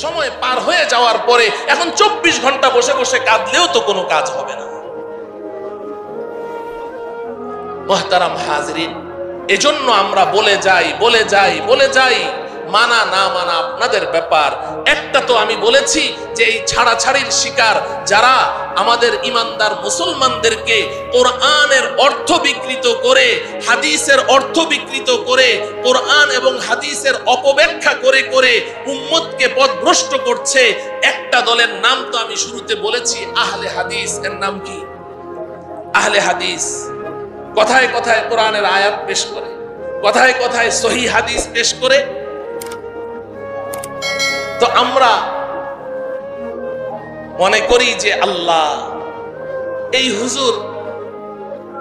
সময় পার হয়ে যাওয়ার পরে এখন 24 ঘন্টা বসে বসে কাঁদলেও তো কোনো কাজ হবে না। মুহতারাম হাজরিন, এজন্য আমরা বলে যাই মানা না মানা আপনাদের ব্যাপার। একটা তো আমি বলেছি যে এই ছাড়াছাড়ির শিকার যারা আমাদের ইমানদার মুসলমানদেরকে কোরআনের অর্থ বিকৃত করে, হাদিসের অর্থ বিকৃত করে, কোরআন এবং হাদিসের অপব্যাখ্যা করে করে উম্মতকে পথভ্রষ্ট করছে, একটা দলের নাম তো আমি শুরুতে বলেছি, আহলে হাদিস। এর নাম কি? আহলে হাদিস। কথায় কথায় কোরআনের আয়াত পেশ করে, কথায় কথায় সহিহ হাদিস পেশ করে। তো আমরা মনে করি যে আল্লাহ, এই হুজুর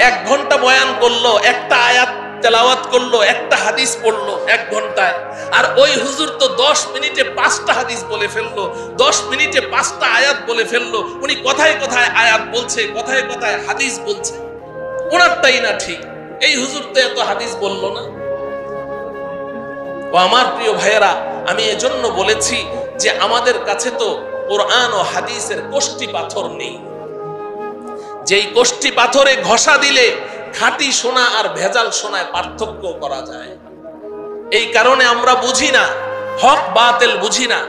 1 ঘন্টা বয়ান করলো, একটা আয়াত তেলাওয়াত করলো, একটা হাদিস পড়লো 1 ঘন্টায়, আর ওই হুজুর তো 10 মিনিটে 5টা হাদিস বলে ফেললো, 10 মিনিটে 5টা আয়াত বলে ফেললো। উনি কথায় কথায় আয়াত বলছে, কথায় কথায় হাদিস বলছে, ওনারটাই না ঠিক। এই হুজুর তো এত হাদিস বললো না। ও আমার প্রিয় ভাইয়েরা, আমি এজন্য বলেছি যে আমাদের কাছে তো কোরআন ও হাদিসের কোষ্টি পাথর নেই, যেই কোষ্টি পাথরে ঘষা দিলে খাঁটি সোনা আর ভেজাল সোনায় পার্থক্য করা যায়। এই কারণে আমরা বুঝি না, হক বাতিল বুঝি না।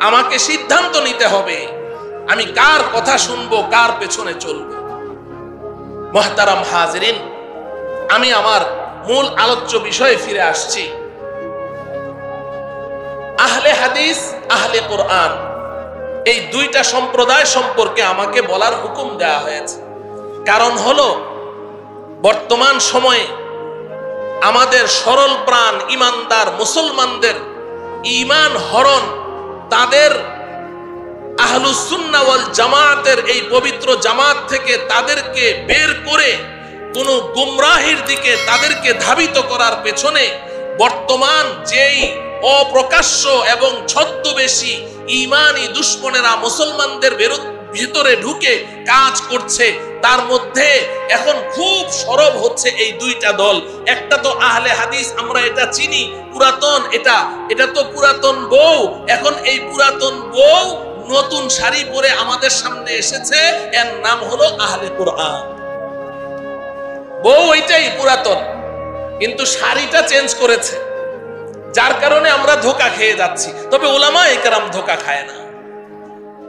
আমাকে সিদ্ধান্ত নিতে হবে আমি কার কথা শুনবো, কার পেছনে চলবো। মুহতারাম হাজরিন, আমি আমার মূল আলোচ্য বিষয়ে ফিরে আসছি। আহলে হাদিস, আহলে কোরআন, এই দুইটা সম্প্রদায় সম্পর্কে আমাকে বলার হুকুম দেওয়া হয়েছে। কারণ হলো বর্তমান সময়ে আমাদের সরল প্রাণ ইমানদার মুসলমানদের ঈমান হরণ, তাদের আহলুস সুন্নাহ ওয়াল জামাতের এই পবিত্র জামাত থেকে তাদেরকে বের করে কোনো গুমরাহির দিকে তাদেরকে ধাবিত করার পেছনে বর্তমান যেই অপ্রকাশ্য এবং ছদ্মবেশী ঈমানি দুশমনেরা মুসলমানদের ভিতরে ঢুকে কাজ করছে, তার মধ্যে এখন খুব সরব হচ্ছে এই দুইটা দল। একটা তো আহলে হাদিস, আমরা এটা চিনি, পুরাতন, এটা তো পুরাতন বউ। এখন এই পুরাতন বউ নতুন শাড়ি পরে আমাদের সামনে এসেছে, এর নাম হলো আহলে কোরআন। বউ ওইটাই পুরাতন, কিন্তু শাড়িটা চেঞ্জ করেছে, যার কারণে আমরা ধোঁকা খেয়ে যাচ্ছি। তবে উলামায়ে কেরাম ধোঁকা খায় না,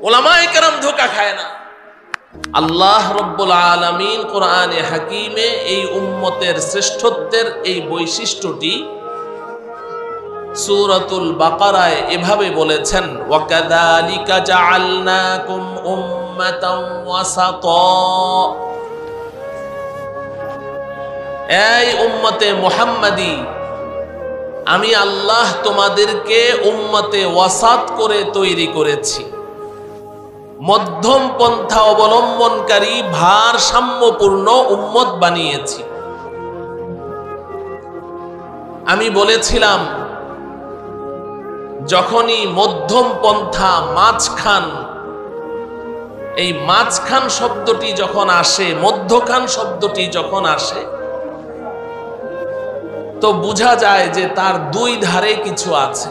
উলামায়ে কেরাম ধোঁকা খায় না। আল্লাহ রাব্বুল আলামিন কোরআনে হাকিমে এই উম্মতের শ্রেষ্ঠত্বের এই বৈশিষ্ট্যটি সূরাতুল বাকারায় এভাবে বলেছেন, ওয়াকাযালিকা জাআলনাকুম উম্মাতান ওয়াসাতা। এই উম্মতে মুহাম্মাদি, আমি আল্লাহ তোমাদেরকে উম্মতে ওয়াসাত করে তৈরি করেছি, মধ্যম পন্থা অবলম্বনকারী ভারসাম্যপূর্ণ উম্মত বানিয়েছি। আমি বলেছিলাম, যখনই মধ্যম পন্থা, মাঝখান, এই মাঝখান শব্দটি যখন আসে, মধ্যখান শব্দটি যখন আসে, তো বোঝা যায় যে তার দুই ধারে কিছু আছে।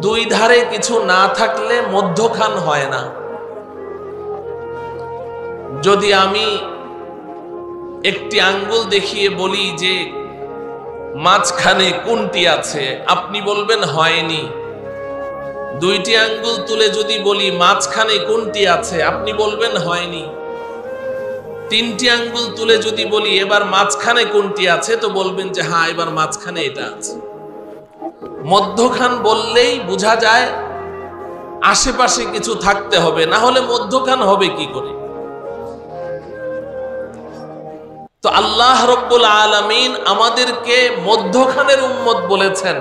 দুই ধারে কিছু না থাকলে মধ্যখান হয় না। যদি আমি একটি আঙ্গুল দেখিয়ে বলি যে মাঝখানে কোনটি আছে, আপনি বলবেন হয়নি। দুইটি আঙ্গুল তুলে যদি বলি মাঝখানে কোনটি আছে, আপনি বলবেন হয়নি। তিনটি আঙ্গুল তুলে যদি বলি এবার মাঝখানে কোনটি আছে, তো বলবেন যে হ্যাঁ, এবার মাঝখানে এটা আছে। মধ্যখান বললেই বোঝা যায় আশেপাশে কিছু থাকতে হবে, না হলে মধ্যখান হবে কি করে? তো আল্লাহ রাব্বুল আলামিন আমাদেরকে মধ্যখানের উম্মত বলেছেন,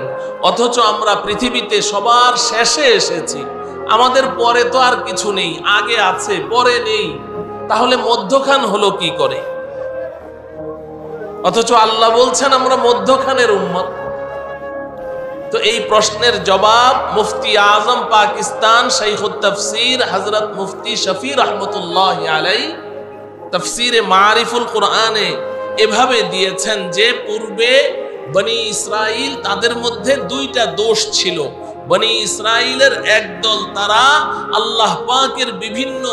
অথচ আমরা পৃথিবীতে সবার শেষে এসেছি। আমাদের পরে তো আর কিছু নেই, আগে আছে পরে নেই, তাহলে মধ্যখান হলো কি করে? অথচ আল্লাহ বলছেন আমরা মধ্যখানের উম্মত। তো এই প্রশ্নের জবাব মুফতি আজম পাকিস্তান শাইখুত তাফসীর হযরত মুফতি শফি রাহমাতুল্লাহ আলাইহি তাফসীরে মারিফুল কোরআনে এভাবে দিয়েছেন যে পূর্বে বনি ইসরাইল, তাদের মধ্যে দুইটা দোষ ছিল। বনি ইসরাইলের একদল, তারা আল্লাহ পাকের বিভিন্ন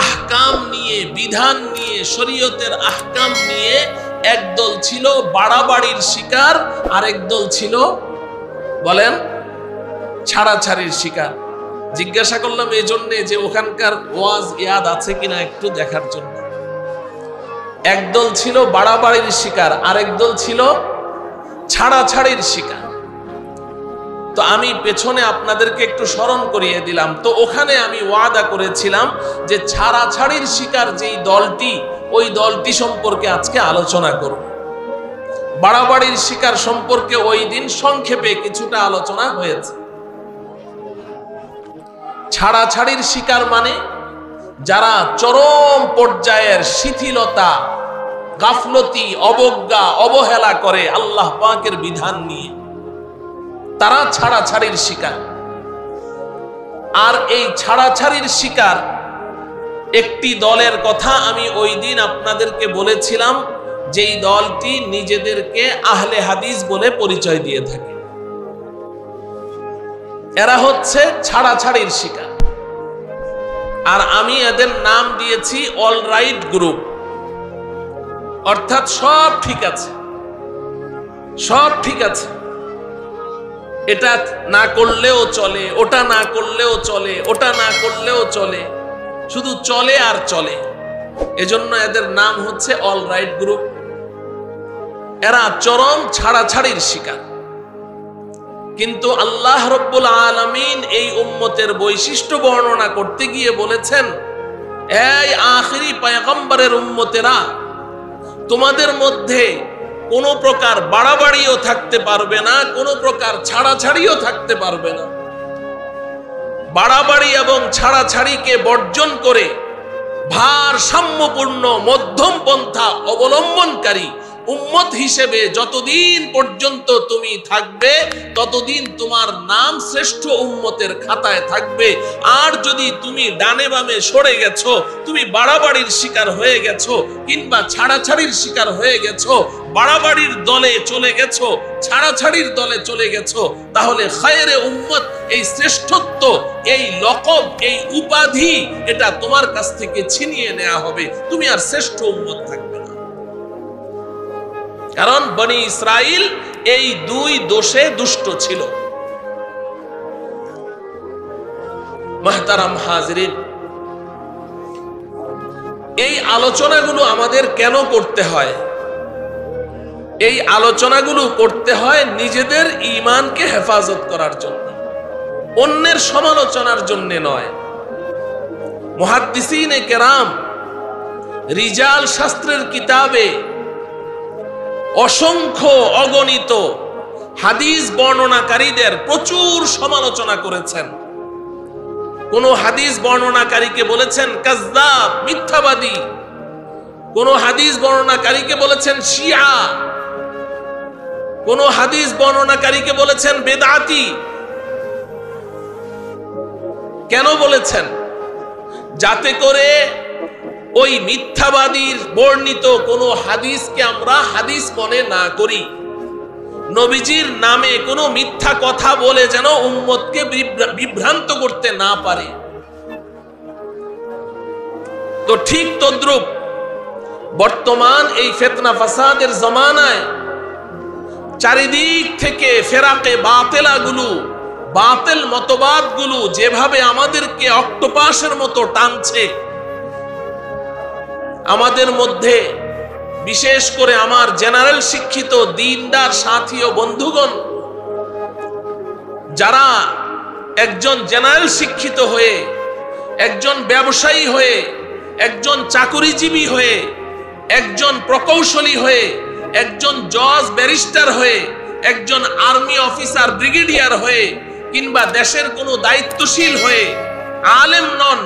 আহকাম নিয়ে, বিধান নিয়ে, শরীয়তের আহকাম নিয়ে একদল ছিল বাড়াবাড়ির শিকার, আর একদল ছিল বলেন ছাড়াছাড়ির শিকার। জিজ্ঞাসা করলাম এই জন্যে যে ওখানকার ওয়াজ ইয়াদ আছে কিনা একটু দেখার জন্য। একদল ছিল বাড়াবাড়ির শিকার, আরেক দল ছিল ছাড়াছাড়ির শিকার। তো আমি পেছনে আপনাদেরকে একটু স্মরণ করিয়ে দিলাম। তো ওখানে আমি ওয়াদা করেছিলাম যে ছাড়াছাড়ির শিকার যেই দলটি, ওই দলটি সম্পর্কে আজকে আলোচনা করব। বাড়াবাড়ির শিকার সম্পর্কে ওই দিন সংক্ষেপে কিছুটা আলোচনা হয়েছে। ছাড়াছাড়ির শিকার মানে যারা চরম পর্যায়ের শিথিলতা, গাফলতি, অবজ্ঞা, অবহেলা করে আল্লাহ পাকের বিধান নিয়ে, তারা ছাড়াছাড়ির শিকার। আর এই ছাড়াছাড়ির শিকার একটি দলের কথা আমি ওই দিন আপনাদেরকে বলেছিলাম, যেই দলটি নিজেদেরকে আহলে হাদিস বলে পরিচয় দিয়ে থাকে। এরা হচ্ছে ছাড়াছাড়ির শিকার। আর আমি এদের নাম দিয়েছি অলরাইট গ্রুপ, অর্থাৎ সব ঠিক আছে, সব ঠিক আছে, এটা না করলেও চলে, ওটা না করলেও চলে, ওটা না করলেও চলে, শুধু চলে আর চলে। এজন্য এদের নাম হচ্ছে অলরাইট গ্রুপ। এরা চরম ছাড়াছাড়ির শিকার। কিন্তু আল্লাহ রব্বুল আলামিন এই উম্মতের বৈশিষ্ট্য বর্ণনা করতে গিয়ে বলেছেন, এই আখিরি পয়গম্বরের উম্মতেরা, তোমাদের মধ্যে কোনো প্রকার বাড়াবাড়িও থাকতে পারবে না, কোনো প্রকার ছাড়াছাড়িও থাকতে পারবে না। বাড়াবাড়ি এবং ছাড়াছাড়িকে বর্জন করে ভারসাম্যপূর্ণ মধ্যম পন্থা অবলম্বনকারী উম্মত হিসেবে যতদিন পর্যন্ত তুমি থাকবে, ততদিন তোমার নাম শ্রেষ্ঠ উম্মতের খাতায় থাকবে। আর যদি তুমি ডানে বামে সরে গেছো, তুমি বাড়াবাড়ির শিকার হয়ে গেছো, কিংবা ছাড়াছাড়ির শিকার হয়ে গেছো, বাড়াবাড়ির দলে চলে গেছো, ছাড়াছাড়ির দলে চলে গেছো, তাহলে খায়রে উম্মত, এই শ্রেষ্ঠত্ব, এই লকব, এই উপাধি, এটা তোমার কাছ থেকে ছিনিয়ে নেওয়া হবে। তুমি আর শ্রেষ্ঠ উম্মত থাকবে না। কারণ বনি ইসরাইল এই দুই দোষে দুষ্ট ছিল। মুহতারাম হাজিরিন, এই আলোচনাগুলো আমাদের কেন করতে হয়? এই আলোচনাগুলো করতে হয় নিজেদের ঈমানকে হেফাজত করার জন্য, অন্যের সমালোচনার জন্য নয়। মুহাদ্দিসিনে কেরাম রিজাল শাস্ত্রের কিতাবে অসংখ্য অগণিত হাদিস বর্ণনাকারীদের প্রচুর সমালোচনা করেছেন। কোন হাদিস বর্ণনাকারীকে বলেছেন কাযযাব, মিথ্যাবাদী। কোন হাদিস বর্ণনাকারীকে বলেছেন শিয়া। কোন হাদিস বর্ণনাকারীকে বলেছেন বেদাতি। কেন বলেছেন? যাতে করে ওই মিথ্যাবাদীর বর্ণিত কোন হাদিসকে আমরা হাদিস মনে না করি, নবীজির নামে কোনো মিথ্যা কথা বলে যেন উম্মতকে বিভ্রান্ত করতে না পারে। তো ঠিক তদ্রূপ বর্তমান এই ফিতনা ফাসাদের জামানায় চারিদিক থেকে ফেরাকে বাতিলাগুলো, বাতিল মতবাদগুলো যেভাবে আমাদেরকে অক্টোপাসের মতো টানছে, আমাদের মধ্যে বিশেষ করে আমার জেনারেল শিক্ষিত দিনদার সাথী ও বন্ধুগণ, যারা একজন জেনারেল শিক্ষিত হয়ে, একজন ব্যবসায়ী হয়ে, একজন চাকুরিজীবী হয়ে, একজন প্রকৌশলী হয়ে, একজন জজ ব্যারিস্টার হয়ে, একজন আর্মি অফিসার ব্রিগেডিয়ার হয়ে, কিংবা দেশের কোনো দায়িত্বশীল হয়ে, আলেম নন,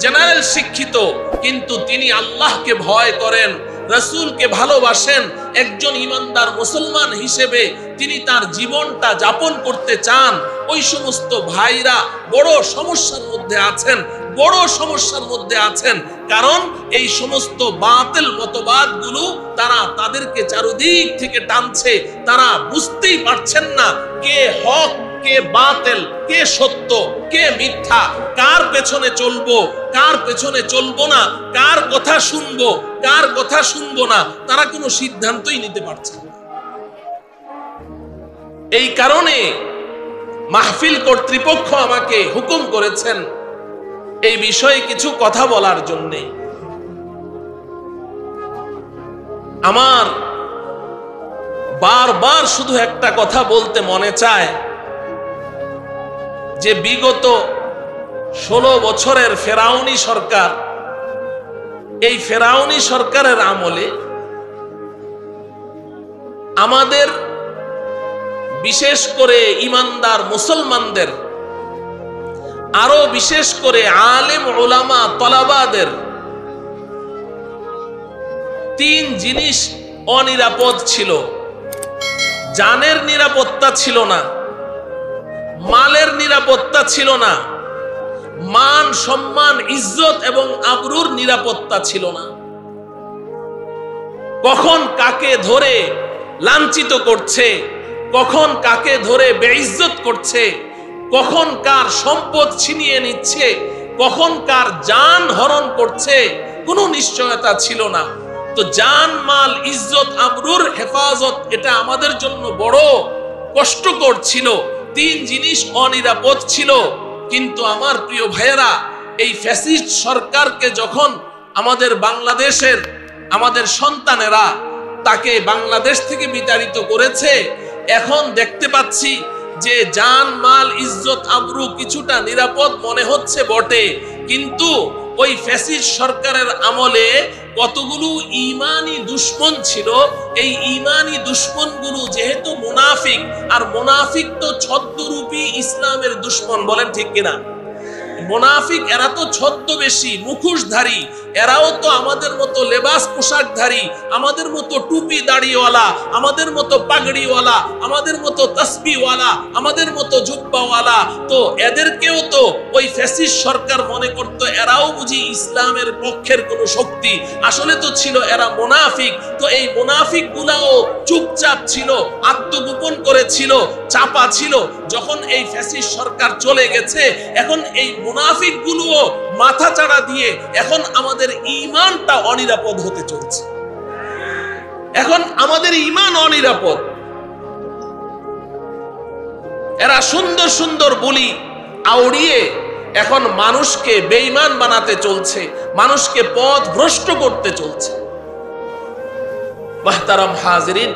জেনারেল শিক্ষিত, কিন্তু তিনি আল্লাহকে ভয় করেন, রাসূলকে ভালোবাসেন, একজন ইমানদার মুসলমান হিসেবে তিনি তার জীবনটা যাপন করতে চান, ওই সমস্ত ভাইরা বড় সমস্যার মধ্যে আছেন, বড় সমস্যার মধ্যে আছেন। কারণ এই সমস্ত বাতিল মতবাদগুলো তারা তাদেরকে চারদিক থেকে টানছে। তারা বুঝতেই পারছেন না কে হক কে বাতিল, কে সত্য, কে মিথ্যা, কার পেছনে চলবো, কার পেছনে চলবো না, কার কথা শুনবো, কার কথা শুনবো না, তারা কোনো সিদ্ধান্তই নিতে পারছে না। এই কারণে মাহফিল কর্তৃপক্ষ আমাকে হুকুম করেছেন এই বিষয়ে কিছু কথা বলার জন্যে। আমার বারবার শুধু একটা কথা বলতে মনে চায় যে বিগত 16 বছরের ফেরাউনি সরকার, এই ফেরাউনি সরকারের আমলে আমাদের বিশেষ করে ইমানদার মুসলমানদের, আরো বিশেষ করে আলেম উলামা তলাবাদের 3 জিনিস অনিরাপদ ছিল। জানের নিরাপত্তা ছিল না, মালের নিরাপত্তা ছিল না, মান সম্মান ইজ্জত এবং আবরুর নিরাপত্তা ছিল না। কখন কাকে ধরে লাঞ্ছিত করছে, কখন কাকে ধরে বেইজ্জত করছে, কখন কার সম্পদ ছিনিয়ে নিচ্ছে, কখন কার জান হরণ করছে, কোনো নিশ্চয়তা ছিল না। তো জান মাল ইজ্জত আবরুর হেফাজত এটা আমাদের জন্য বড় কষ্টকর ছিল। 3 জিনিস অনিরাপদ ছিল। কিন্তু আমার প্রিয় ভাইয়েরা, এই ফ্যাসিস্ট সরকারকে যখন আমাদের বাংলাদেশের আমাদের সন্তানেরা তাকে বাংলাদেশ থেকে বিতাড়িত করেছে, এখন দেখতে পাচ্ছি যে জান মাল ইজ্জত আবরু কিছুটা নিরাপদ মনে হচ্ছে বটে, কিন্তু ওই ফ্যাসিস্ট সরকারের আমলে কতগুলো ঈমানি দুশমন ছিল। এই ঈমানি দুশমনগুলো যেহেতু মুনাফিক, আর মুনাফিক তো ছদ্মরূপী ইসলামের দুশমন, বলেন ঠিক কিনা? মুনাফিক এরা তো ছদ্মবেশী, মুখোশধারী, এরাও তো আমাদের মতো লেবাস পোশাকধারী, আমাদের মতো টুপি দাড়িওয়ালা, আমাদের মতো পাগড়িওয়ালা, আমাদের মতো তসবিওয়ালা, আমাদের মতো জুব্বাওয়ালা। তো এদেরকেও তো ওই ফ্যাসিস্ট সরকার মনে করত এরাও বুঝি ইসলামের পক্ষের কোন শক্তি। আসলে তো ছিল এরা মুনাফিক। তো এই মুনাফিক গুলাও চুপচাপ ছিল, আত্মগোপন করেছিল, চাপা ছিল। যখন এই ফ্যাসিস্ট সরকার চলে গেছে, এখন এই মুনাফিক গুলোও মাথা চাড়া দিয়ে এখন আমাদের ঈমানটা অনিরাপদ হতে চলছে। এখন আমাদের ঈমান অনিরাপদ। এরা সুন্দর সুন্দর বলি আউড়িয়ে এখন মানুষকে বেঈমান বানাতে চলছে, মানুষকে পথ ভ্রষ্ট করতে চলছে। মুহতারাম হাজিরিন,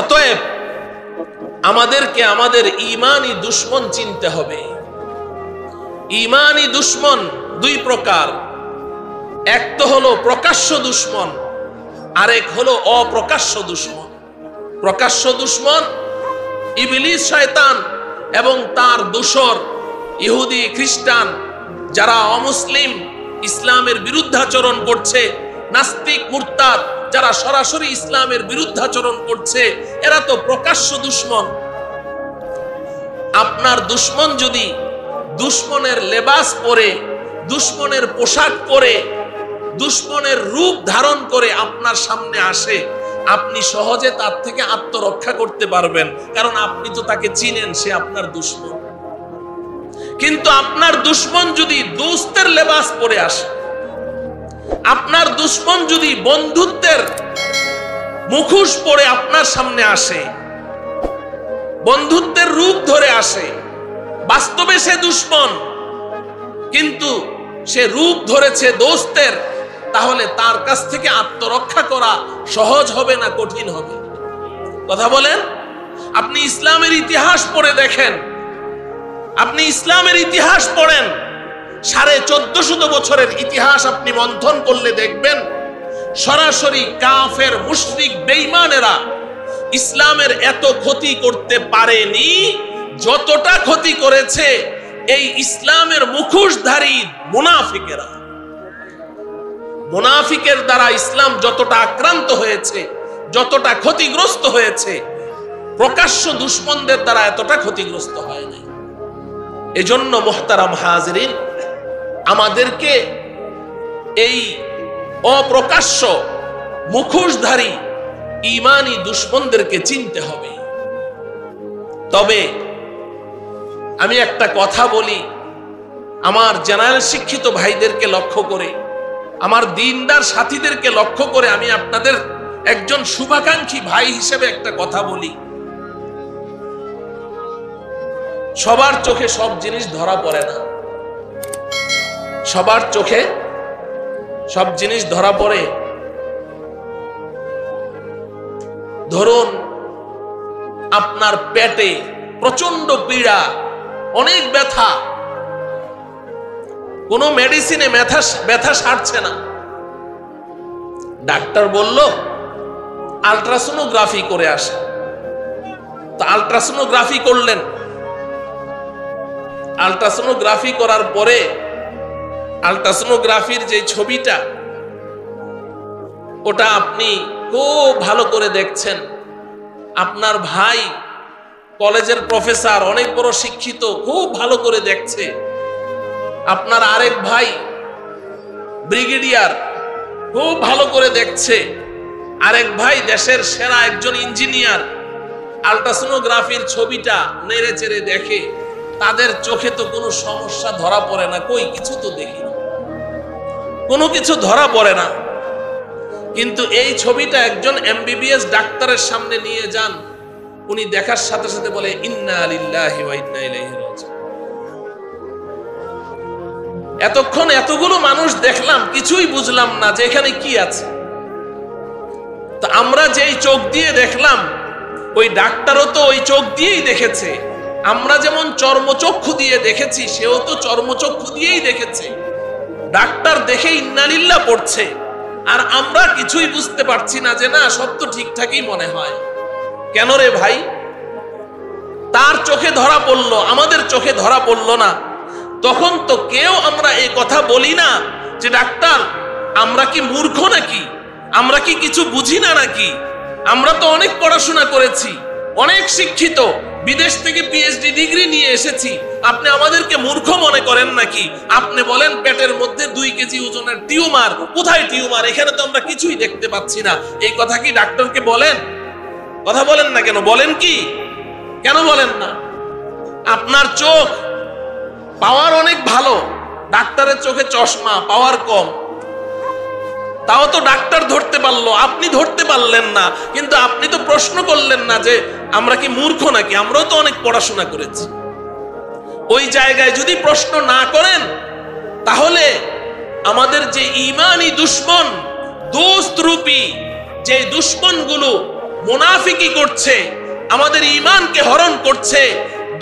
অতএব আমাদেরকে আমাদের ঈমানি দুশমন চিনতে হবে। ঈমানি দুশমন 2 প্রকার। এক তো হলো প্রকাশ্য দুশমন, আরেক হলো অপ্রকাশ্য দুশমন। প্রকাশ্য দুশমন ইবলিস শয়তান এবং তার দোসর ইহুদি খ্রিস্টান, যারা অমুসলিম, ইসলামের বিরুদ্ধাচরণ করছে, নাস্তিক মুরতাদ, যারা সরাসরি ইসলামের বিরুদ্ধাচরণ করছে, এরা তো প্রকাশ্য দুশমন। আপনার দুশমন যদি দুশমনের লেবাস পরে, দুশমনের পোশাক পরে, দুশমনের রূপ ধারণ করে আপনার সামনে আসে, আপনি সহজে তার থেকে আত্মরক্ষা করতে পারবেন, কারণ আপনি তো তাকে চিনেন, সে আপনার দুশমন। কিন্তু আপনার দুশমন যদি দোস্তের লেবাস পরে আসে, আপনার দুশমন যদি বন্ধুত্বের মুখোশ পরে আপনার সামনে আসে, বন্ধুত্বের রূপ ধরে আসে, বাস্তবে সে দুশমন কিন্তু সে রূপ ধরেছে দোস্তের, তাহলে তার কাছ থেকে আত্মরক্ষা করা সহজ হবে না কঠিন হবে? কথা বলেন। আপনি ইসলামের ইতিহাস পড়ে দেখেন, আপনি ইসলামের ইতিহাস পড়েন, 1450 বছরের ইতিহাস আপনি মন্থন করলে দেখবেন সরাসরি কাফের মুশরিক বেঈমানেরা ইসলামের এত ক্ষতি করতে পারেনি যতটা ক্ষতি করেছে এই ইসলামের মুখোশধারী মুনাফিকেরা। মুনাফিকের দ্বারা ইসলাম যতটা আক্রান্ত হয়েছে, যতটা ক্ষতিগ্রস্ত হয়েছে, প্রকাশ্য দুশমনদের দ্বারা এতটা ক্ষতিগ্রস্ত হয় নাই। এজন্য মুহতারাম হাজিরিন, আমাদেরকে এই অপ্রকাশ্য মুখোশধারী ঈমানি দুশমনদেরকে চিনতে হবে। তবে আমি একটা কথা বলি, আমার জেনারেল শিক্ষিত ভাইদেরকে লক্ষ্য করে, আমার দ্বীনদার সাথীদেরকে লক্ষ্য করে আমি আপনাদের একজন শুভাকাঙ্ক্ষী ভাই হিসেবে একটা কথা বলি। সবার চোখে সব জিনিস ধরা পড়ে না, সবার চোখে সব জিনিস ধরা পড়ে। ধরুন আপনার পেটে প্রচন্ড পীড়া, অনেক ব্যথা, কোনো মেডিসিনে ব্যথা সারছে না, ডাক্তার বলল আল্ট্রাসোনোগ্রাফি করে আসে। তো আল্ট্রাসোনোগ্রাফি করলেন, আল্ট্রাসোনোগ্রাফি করার পরে আল্ট্রাসোনোগ্রাফির যে ছবিটা, ওটা আপনি খুব ভালো করে দেখছেন। আপনার ভাই কলেজের প্রফেসর, অনেক বড় শিক্ষিত, খুব ভালো করে দেখছে। আপনার আরেক ভাই ব্রিগেডিয়ার, খুব ভালো করে দেখছে। আরেক ভাই দেশের সেরা একজন ইঞ্জিনিয়ার, আল্ট্রাসোনোগ্রাফির ছবিটা নেড়ে চেড়ে দেখে। তাদের চোখে তো কোনো সমস্যা ধরা পড়ে না, কই কিছু তো দেখি না, কোনো কিছু ধরা পড়ে না। কিন্তু এই ছবিটা একজন এমবিবিএস ডাক্তারের সামনে নিয়ে যান, উনি দেখার সাথে সাথে বলে ইন্না লিল্লাহি ওয়া ইন্না ইলাইহি রাজিউন। এতক্ষণ এতগুলো মানুষ দেখলাম, কিছুই বুঝলাম না যে এখানে কি আছে। তো আমরা যেই চোখ দিয়ে দেখলাম, ওই ডাক্তারও তো ওই চোখ দিয়েই দেখেছে। আমরা যেমন চর্মচক্ষু দিয়ে দেখেছি, সেও তো চর্মচক্ষু দিয়েই দেখেছে। ডাক্তার দেখে ইন্নালিল্লাহ পড়ছে, আর আমরা কিছুই বুঝতে পারছি না, যে না সব তো ঠিকঠাকই মনে হয়। কেন রে ভাই? তার চোখে ধরা পড়লো, আমাদের চোখে ধরা পড়লো না। তখন তো কেউ আমরা এই কথা বলি না যে ডাক্তার আমরা কি মূর্খ নাকি, আমরা কি কিছু বুঝি না নাকি? আমরা তো অনেক পড়াশোনা করেছি, অনেক শিক্ষিত, বিদেশ থেকে পিএইচডি ডিগ্রি নিয়ে এসেছি, আপনি আমাদেরকে মূর্খ মনে করেন নাকি? আপনি বলেন পেটের মধ্যে 2 কেজি ওজনের টিউমার, কোথায় টিউমার? এখানে তো আমরা কিছুই দেখতে পাচ্ছি না। এই কথা কি ডাক্তারকে বলেন? কথা বলেন না কেন? বলেন কি? কেন বলেন না? আপনার চোখ পাওয়ার অনেক ভালো, ডাক্তারের চোখে চশমা, পাওয়ার কম, তাও তো ডাক্তার ধরতে পারলো, আপনি ধরতে পারলেন না। কিন্তু আপনি তো প্রশ্ন করলেন না যে আমরা কি মূর্খ নাকি, আমরাও তো অনেক পড়াশোনা করেছি। ওই জায়গায় যদি প্রশ্ন না করেন, তাহলে আমাদের যে ঈমানি দুশমন, দোস্ত রূপী যে দুশমনগুলো মুনাফিকি করছে, আমাদের ঈমানকে হরণ করছে,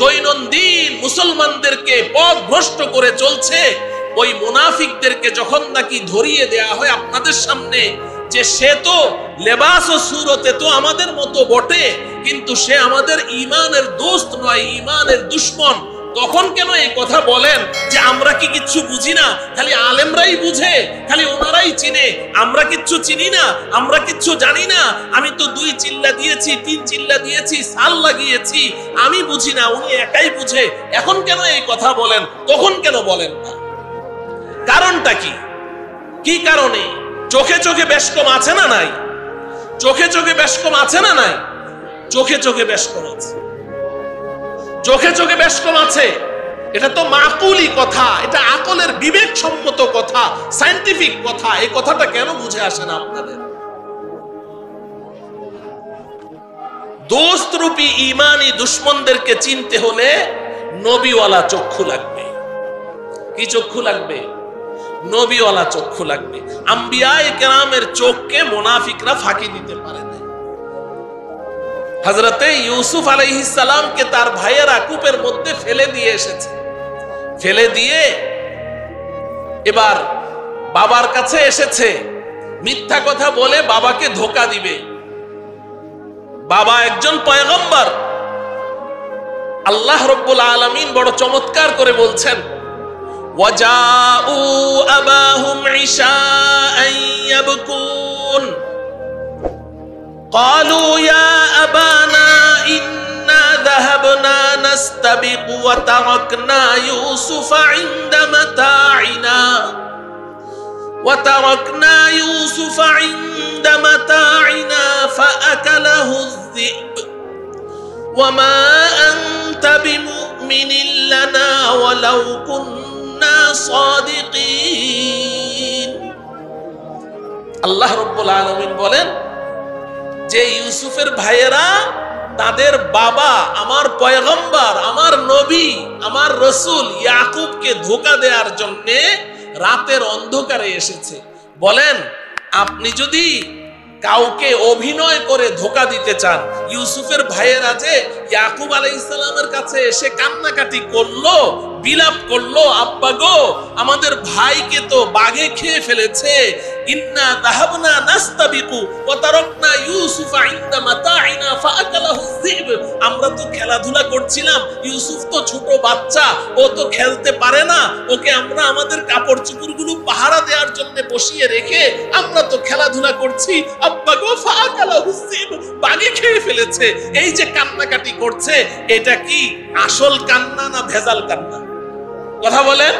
দৈনন্দিন মুসলমানদেরকে পথভ্রষ্ট করে চলছে, ওই মুনাফিকদেরকে যখন নাকি ধরিয়ে দেয়া হয় আপনাদের সামনে যে সে তো লেবাস ও সুরতে তো আমাদের মতো বটে, কিন্তু সে আমাদের ঈমানের দোস্ত নয়, ঈমানের দুশমন, তখন কেন এই কথা বলেন যে আমরা কি কিচ্ছু বুঝি না, খালি আলেমরাই বুঝে, খালি ওনারাই চিনে, আমরা কিচ্ছু চিনি না, আমরা কিচ্ছু জানি না, আমি তো 2 চিল্লা দিয়েছি, 3 চিল্লা দিয়েছি, সাল লাগিয়েছি, আমি বুঝি না, উনি একাই বুঝে। এখন কেন এই কথা বলেন, তখন কেন বলেন না? কারণটা কি? কি কারণে? চোখে চোখে বেশকম আছে না নাই? চোখে চোখে বেশকম আছে না নাই? চোখে চোখে বেশকম আছে, চোখে চোখে বেশকম আছে। এটা তো মাকুলি কথা, এটা আকলের বিবেকসম্মত কথা, সায়েন্টিফিক কথা। এই কথাটা কেন বুঝে আসে না আপনাদের? দোস্ত রূপী ঈমানি দুশমনদেরকে চিনতে হলে নবীওয়ালা চক্ষু লাগবে। কি চক্ষু লাগবে? নবীওয়ালা চক্ষু লাগবে। আম্বিয়ায়ে কেরামের চোখকে মুনাফিকরা ফাঁকি দিতে পারে না। হযরতে ইউসুফ আলাইহিস সালামকে তার ভাইয়েরা কূপের মধ্যে ফেলে দিয়ে এসেছে, ফেলে দিয়ে এবার বাবার কাছে এসেছে, মিথ্যা কথা বলে বাবাকে ধোঁকা দিবে। বাবা একজন পয়গম্বর। আল্লাহ রাব্বুল আলামিন বড় চমৎকার করে বলছেন, ওয়াজাউ আবাহুম ইশাআন ইয়াবকুন ক্বালু ইয়া আবানা ইন্না যাহাবনা নাস্তাবিকু ওয়া তারাকনা ইউসুফা ইনদা মাতাইনা وتركنا يوسف عند متاعنا فأكله الذئب ওয়ামা আনতা বিমুমিনিন লানা ওয়ালাউ কুন্না সাদিকিন। আল্লাহ রাব্বুল আলামিন বলেন যে ইউসুফের ভাইয়েরা তাদের বাবা আমার পয়গম্বর, আমার নবী, আমার রসুল ইয়াকুবকে ধোঁকা দেওয়ার জন্য রাতের অন্ধকারে এসেছে। বলেন আপনি যদি কাউকে অভিনয় করে ধোঁকা দিতে চান, ইউসুফের ভাইয়েরা যে ইয়াকুব আলাইহিস সালামের কাছে এসে কান্নাকাটি করলো, বিলাপ করলো, আব্বা গো আমাদের ভাইকে তো বাঘে খেয়ে ফেলেছে, ইন্না যাহাবনা নাস্তাবিকু ওয়া তারাকনা ইউসুফা ইনদা মাতাইনা ফাআকালাহু যিব। আমরা তো খেলাধুলা করছিলাম, ইউসুফ তো ছোট বাচ্চা, ও তো খেলতে পারে না, ওকে আমরা আমাদের কাপড় চোপড়গুলো পাহারা দেওয়ার জন্য বসিয়ে রেখে আমরা তো খেলাধুলা করছি, আব্বা গো ফাআকালাহু যিব, বাঘে খেয়ে ফেলেছে। এই যে কান্নাকাটি করছে, এটা কি আসল কান্না না ভেজাল কান্না? কথা বলেন,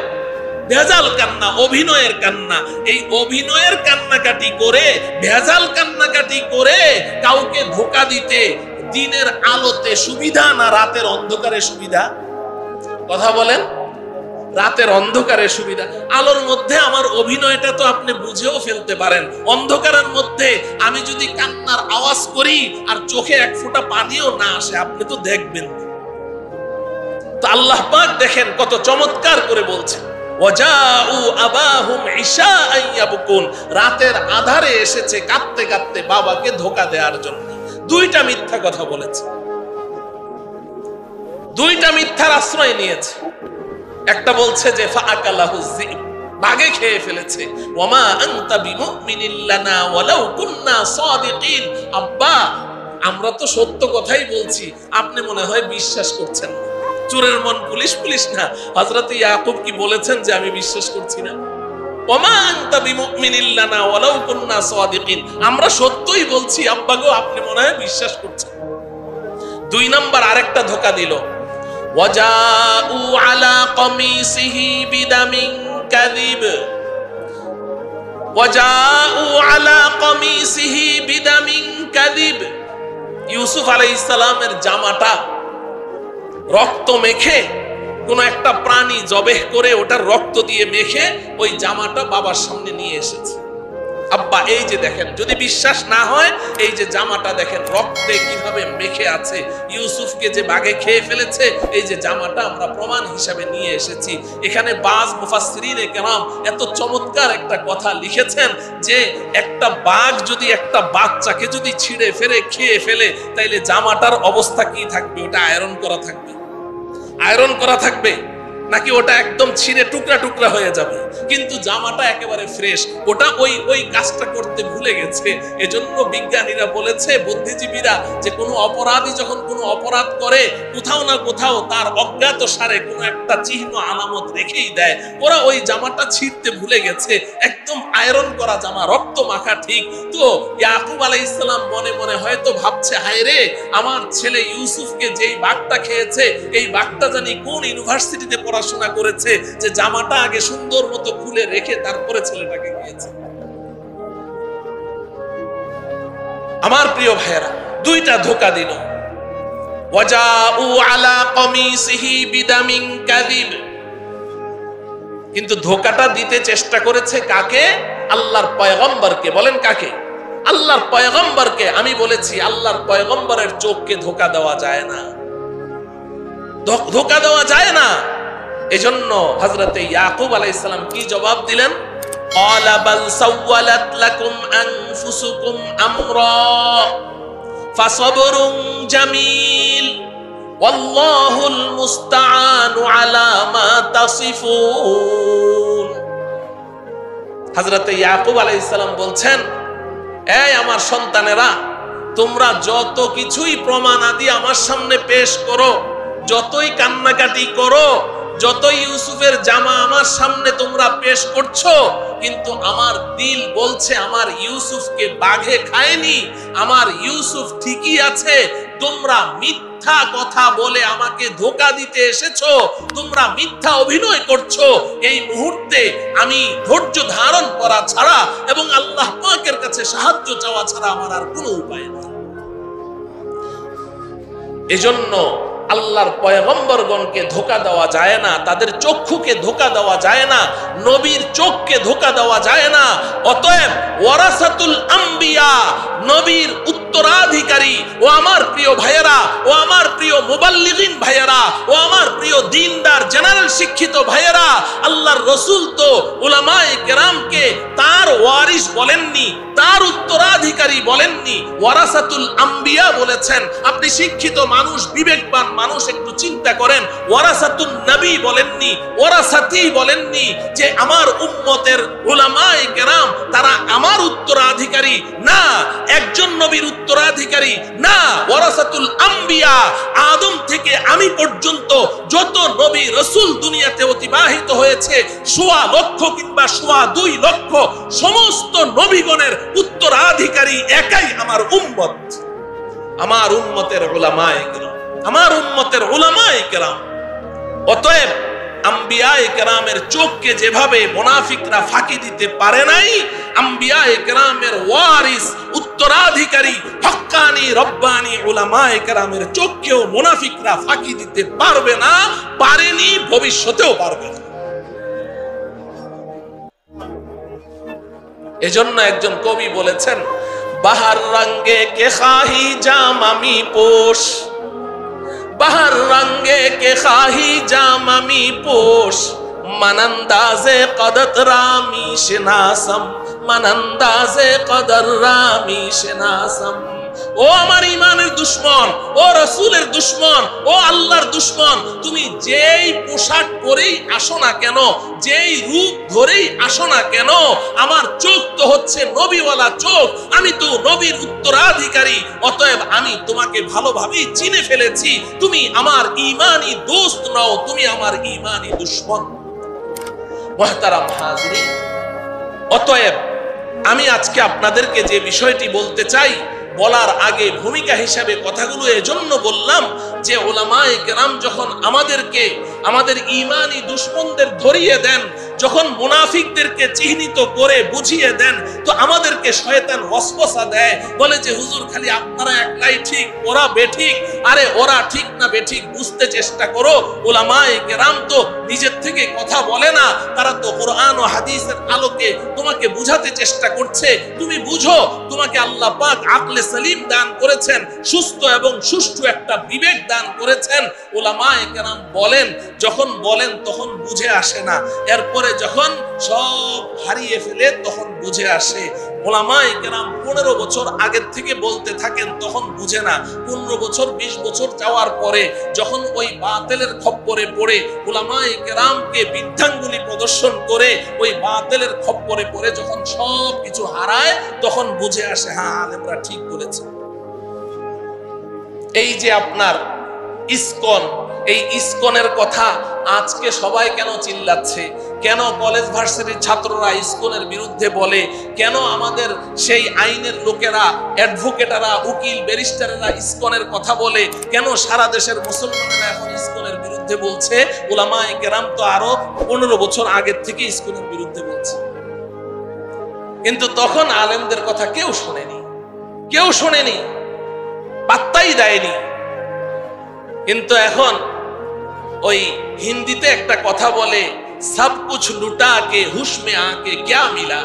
ভেজাল কান্না, অভিনয়ের কান্না। এই অভিনয়ের কান্নাকাটি করে, ভেজাল কান্নাকাটি করে কাউকে ধোঁকা দিতে দিনের আলোতে সুবিধা না রাতের অন্ধকারে সুবিধা? কথা বলেন, রাতের অন্ধকারে সুবিধা। আলোর মধ্যে আমার অভিনয়টা তো আপনি বুঝেও ফেলতে পারেন, অন্ধকারের মধ্যে আমি যদি কান্নার আওয়াজ করি আর চোখে এক ফোঁটা পানিও না আসে, আপনি তো দেখবেন। তো আল্লাহ পাক দেখেন কত চমৎকার করে বলছেন, ওয়াজাউ আবাহুম ইশাআন ইয়াবকুন, রাতের আধারে এসেছে কাঁদতে কাঁদতে বাবাকে ধোঁকা দেওয়ার জন্য। দুইটা মিথ্যা কথা বলেছে, দুইটা মিথ্যার আশ্রয় নিয়েছে। একটা বলছে যে ফাআকালাহু যিব, বাঘে খেয়ে ফেলেছে, ওয়ামা আনতা বিমুমিনিন লানা ওয়ালাউ কুন্না সাদিকিন। আব্বা আমরা তো সত্য কথাই বলছি, আপনি মনে হয় বিশ্বাস করছেন না। চোরের মন পুলিশ পুলিশ না, হযরত ইয়াকুব কি বলেছেন যে আমি বিশ্বাস করছি না? ওমা আনতা বিমুমিনিন লানা ওয়ালাউ কুন্না সাদিকিন, আমরা সত্যই বলছি আব্বা গো, আপনি মনে হয় বিশ্বাস করছেন। দুই নাম্বার আরেকটা ধোঁকা দিল, ওয়াজাউ আলা কমিসিহি বিদামিন কাযিব, ওয়াজাউ আলা কমিসিহি বিদামিন কাযিব। ইউসুফ আলাইহিস সালামের জামাটা রক্ত মেখে, কোন একটা প্রাণী জবেহ করে ওটার রক্ত দিয়ে মেখে ওই জামাটা বাবার সামনে নিয়ে এসেছে। আব্বা এই যে দেখেন, যদি বিশ্বাস না হয় এই যে জামাটা দেখেন রক্তে কিভাবে মেখে আছে, ইউসুফকে যে বাঘে খেয়ে ফেলেছে, এই যে জামাটা আমরা প্রমাণ হিসাবে নিয়ে এসেছি। এখানে বাজ মুফাসসিরিনে কেরাম এত চমৎকার একটা কথা লিখেছেন যে একটা বাঘ যদি একটা বাচ্চাকে যদি ছিঁড়ে ফেলে খেয়ে ফেলে, তাইলে জামাটার অবস্থা কি থাকবে? ওটা আয়রন করা থাকবে, আয়রন করা থাকবে নাকি ওটা একদম ছিঁড়ে টুকরা টুকরা হয়ে যাবে? কিন্তু জামাটা একেবারে ফ্রেশ। ওটা ওই কাজটা করতে ভুলে গেছে। এজন্য বিজ্ঞানীরা বলেছে, বুদ্ধিজীবীরা, যে কোনো অপরাধী যখন কোনো অপরাধ করে কোথাও না কোথাও তার অজ্ঞাত সারে কোনো একটা চিহ্ন আলামত রেখেই দেয়। ওরা ওই জামাটা ছিঁড়তে ভুলে গেছে, একদম আয়রন করা জামা, রক্ত মাখা। ঠিক তো ইয়াকুব আলাইহিস সালাম মনে মনে হয়তো ভাবছে, হায় রে, আমার ছেলে ইউসুফকে যেই বাঘটা খেয়েছে, এই বাঘটা জানি কোন ইউনিভার্সিটিতে পড়াশোনা করেছে, যে জামাটা আগে সুন্দর মতো খুলে রেখে তারপরে ছেলেটাকে খেয়েছে। আমার প্রিয় ভাইয়েরা, দুইটা ধোঁকা দিল। ওয়াজাউ আলা কমিসিহি বিদামিন কাযিব, কিন্তু ধোঁকাটা দিতে চেষ্টা করেছে কাকে? আল্লাহর পয়গম্বরকে। বলেন কাকে? আল্লাহর পয়গম্বরকে। আমি বলেছি আল্লাহর পয়গম্বরের চোখকে ধোঁকা দেওয়া যায় না, ধোঁকা দেওয়া যায় না। এজন্য হযরতে ইয়াকুব আলাইহিস সালাম কি জবাব দিলেন? ক্বালা বাল সাওয়ালাত লাকুম আনফুসুকুম আমরা ফাসাবরুন জামিল ওয়াল্লাহুল মুস্তাআনু আলা মা তাসিফুন। হযরতে ইয়াকুব আলাইহিস সালাম বলছেন, এই আমার সন্তানেরা, তোমরা যত কিছুই প্রমাণ আদি আমার সামনে পেশ করো, যতই কান্নাকাটি করো, যতই ইউসুফের জামা আমার সামনে তোমরা পেশ করছো, কিন্তু আমার দিল বলছে আমার ইউসুফকে বাঘে খায়নি, আমার ইউসুফ ঠিকই আছে। তোমরা মিথ্যা কথা বলে আমাকে ধোঁকা দিতে এসেছো, তোমরা মিথ্যা অভিনয় করছো। এই মুহূর্তে আমি ধৈর্য ধারণ করা ছাড়া এবং আল্লাহ পাকের কাছে সাহায্য চাওয়া ছাড়া আমার আর কোনো উপায় নেই। এজন্য আল্লাহর পয়গম্বরগণকে ধোঁকা দেওয়া যায় না, তাদের চক্ষুকে ধোঁকা দেওয়া যায় না, নবীর চোখকে ধোঁকা দেওয়া যায় না। অতএব ওয়ারাসাতুল আম্বিয়া, নবীর উত্তরাধিকারী ও আমার প্রিয় ভাইয়েরা, ও আমার প্রিয় মুবাল্লিগিন ভাইয়েরা, ও আমার প্রিয় দ্বীনদার জেনারেল শিক্ষিত ভাইয়েরা, আল্লাহর রাসূল তো উলামায়ে কেরামকে তার ওয়ারিস বলেননি, তার উত্তরাধিকারী বলেননি, ওয়ারাসাতুল আম্বিয়া বলেছেন। আপনি শিক্ষিত মানুষ, বিবেকবান মানুষ, একটু চিন্তা করেন, ওয়ারাসাতুন নবী বলেননি, ওয়ারাসাতি বলেননি যে আমার উম্মতের উলামায়ে কেরাম তারা আমার উত্তরাধিকারী না, একজন নবীর উত্তরাধিকারী না। ওয়ারাসাতুল আম্বিয়া, আদম থেকে আমি পর্যন্ত যত নবী রাসূল দুনিয়াতে অতিবাহিত হয়েছে, ১.৫ লক্ষ কিংবা ২.৫ লক্ষ, সমস্ত নবীগণের উত্তরাধিকারী একাই আমার উম্মত, আমার উম্মতের উলামায়ে কেরাম, আমার উম্মতের উলামায়ে কেরাম। অতএব আম্বিয়ায়ে কেরামের চোখকে যেভাবে মুনাফিকরা ফাঁকি দিতে পারে নাই, আম্বিয়ায়ে কেরামের ওয়ারিস উত্তরাধিকারী হক্কানি রব্বানি উলামায়ে কেরামের চোখকেও মুনাফিকরা ফাঁকি দিতে পারবে না, পারেনি, ভবিষ্যতেও পারবে না। এজন্য একজন কবি বলেছেন, বাহার রঙ্গে কে খাহি জাম আমি পোষ, বাহার রঙ্গে কে খাহি জাম আমি পোষ, মানন্দাজে কদর রামি শিনাসম, মানন্দাজে কদর রামি শিনাসম। ও আমার ইমানের দুশ্মন, ও রাসূলের দুশ্মন, ও আল্লাহর দুশ্মন, তুমি যেই পোশাক পরেই আসো না কেন, যেই রূপ ধরেই আসো না কেন, আমার চোখ তো হচ্ছে নবীওয়ালা চোখ, আমি তো নবীর উত্তরাধিকারী। অতএব আমি তোমাকে ভালোভাবেই চিনে ফেলেছি, তুমি আমার ঈমানি দোস্ত নও, তুমি আমার ঈমানি দুশ্মন। মুহতারাম হাজিরিন, অতএব আমি আজকে আপনাদেরকে যে বিষয়টি বলতে চাই, বলার আগে ভূমিকা হিসাবে কথাগুলো এজন্য বললাম যে উলামায়ে কেরাম যখন আমাদেরকে আমাদের ঈমানি দুশমনদের ধরিয়ে দেন, যখন মুনাফিকদেরকে চিহ্নিত করে বুঝিয়ে দেন, তো আমাদেরকে শয়তান ওয়াসওয়াসা দেয়, বলে যে হুজুর খালি আপনারা একলাই ঠিক, ওরা বেঠিক। আরে ওরা ঠিক না বেঠিক বুঝতে চেষ্টা করো। উলামায়ে কেরাম তো নিজের থেকে কথা বলে না, তারা তো কোরআন ও হাদিসের আলোকে তোমাকে বুঝাতে চেষ্টা করছে। তুমি বুঝো, তোমাকে আল্লাহ পাক আকলে সালিম দান করেছেন, সুস্থ এবং সুষ্ঠু একটা বিবেক দান করেছেন। উলামায়ে কেরাম বলেন, যখন বলেন তখন বুঝে আসে না, এরপরে যখন সব হারিয়ে ফেলে তখন বুঝে আসে। উলামায়ে কেরাম 15 বছর আগের থেকে বলতে থাকেন, তখন বুঝে না। 15 বছর 20 বছর যাওয়ার পরে যখন ওই বাতিলের খপ্পরে পড়ে উলামায়ে কেরামকে বৃদ্ধাঙ্গুলি প্রদর্শন করে ওই বাতিলের খপ্পরে পড়ে যখন সব কিছু হারায়, তখন বুঝে আসে হ্যাঁ আলেমরা ঠিক বলেছে। এই যে আপনার ইসকন, এই ইসকনের কথা আজকে সবাই কেন চিল্লাচ্ছে, কেন কলেজ ভার্সিটির ছাত্ররা ইসকনের বিরুদ্ধে বলে, কেন আমাদের সেই আইনের লোকেরা, অ্যাডভোকেটরা, উকিল, ব্যারিস্টারেরা ইসকনের কথা বলে, কেন সারা দেশের মুসলমানেরা এখন ইসকনের বিরুদ্ধে বলছে? উলামায়ে কেরাম তো আরো 15 বছর আগের থেকে ইসকনের বিরুদ্ধে বলছে, কিন্তু তখন আলেমদের কথা কেউ শোনেনি, কেউ শোনেনি, পাত্তাই দেয়নি। কিন্তু এখন ওই হিন্দিতে একটা কথা বলে, সব কুছ লুটা কে হুশ মে আকে ক্যা মিলা,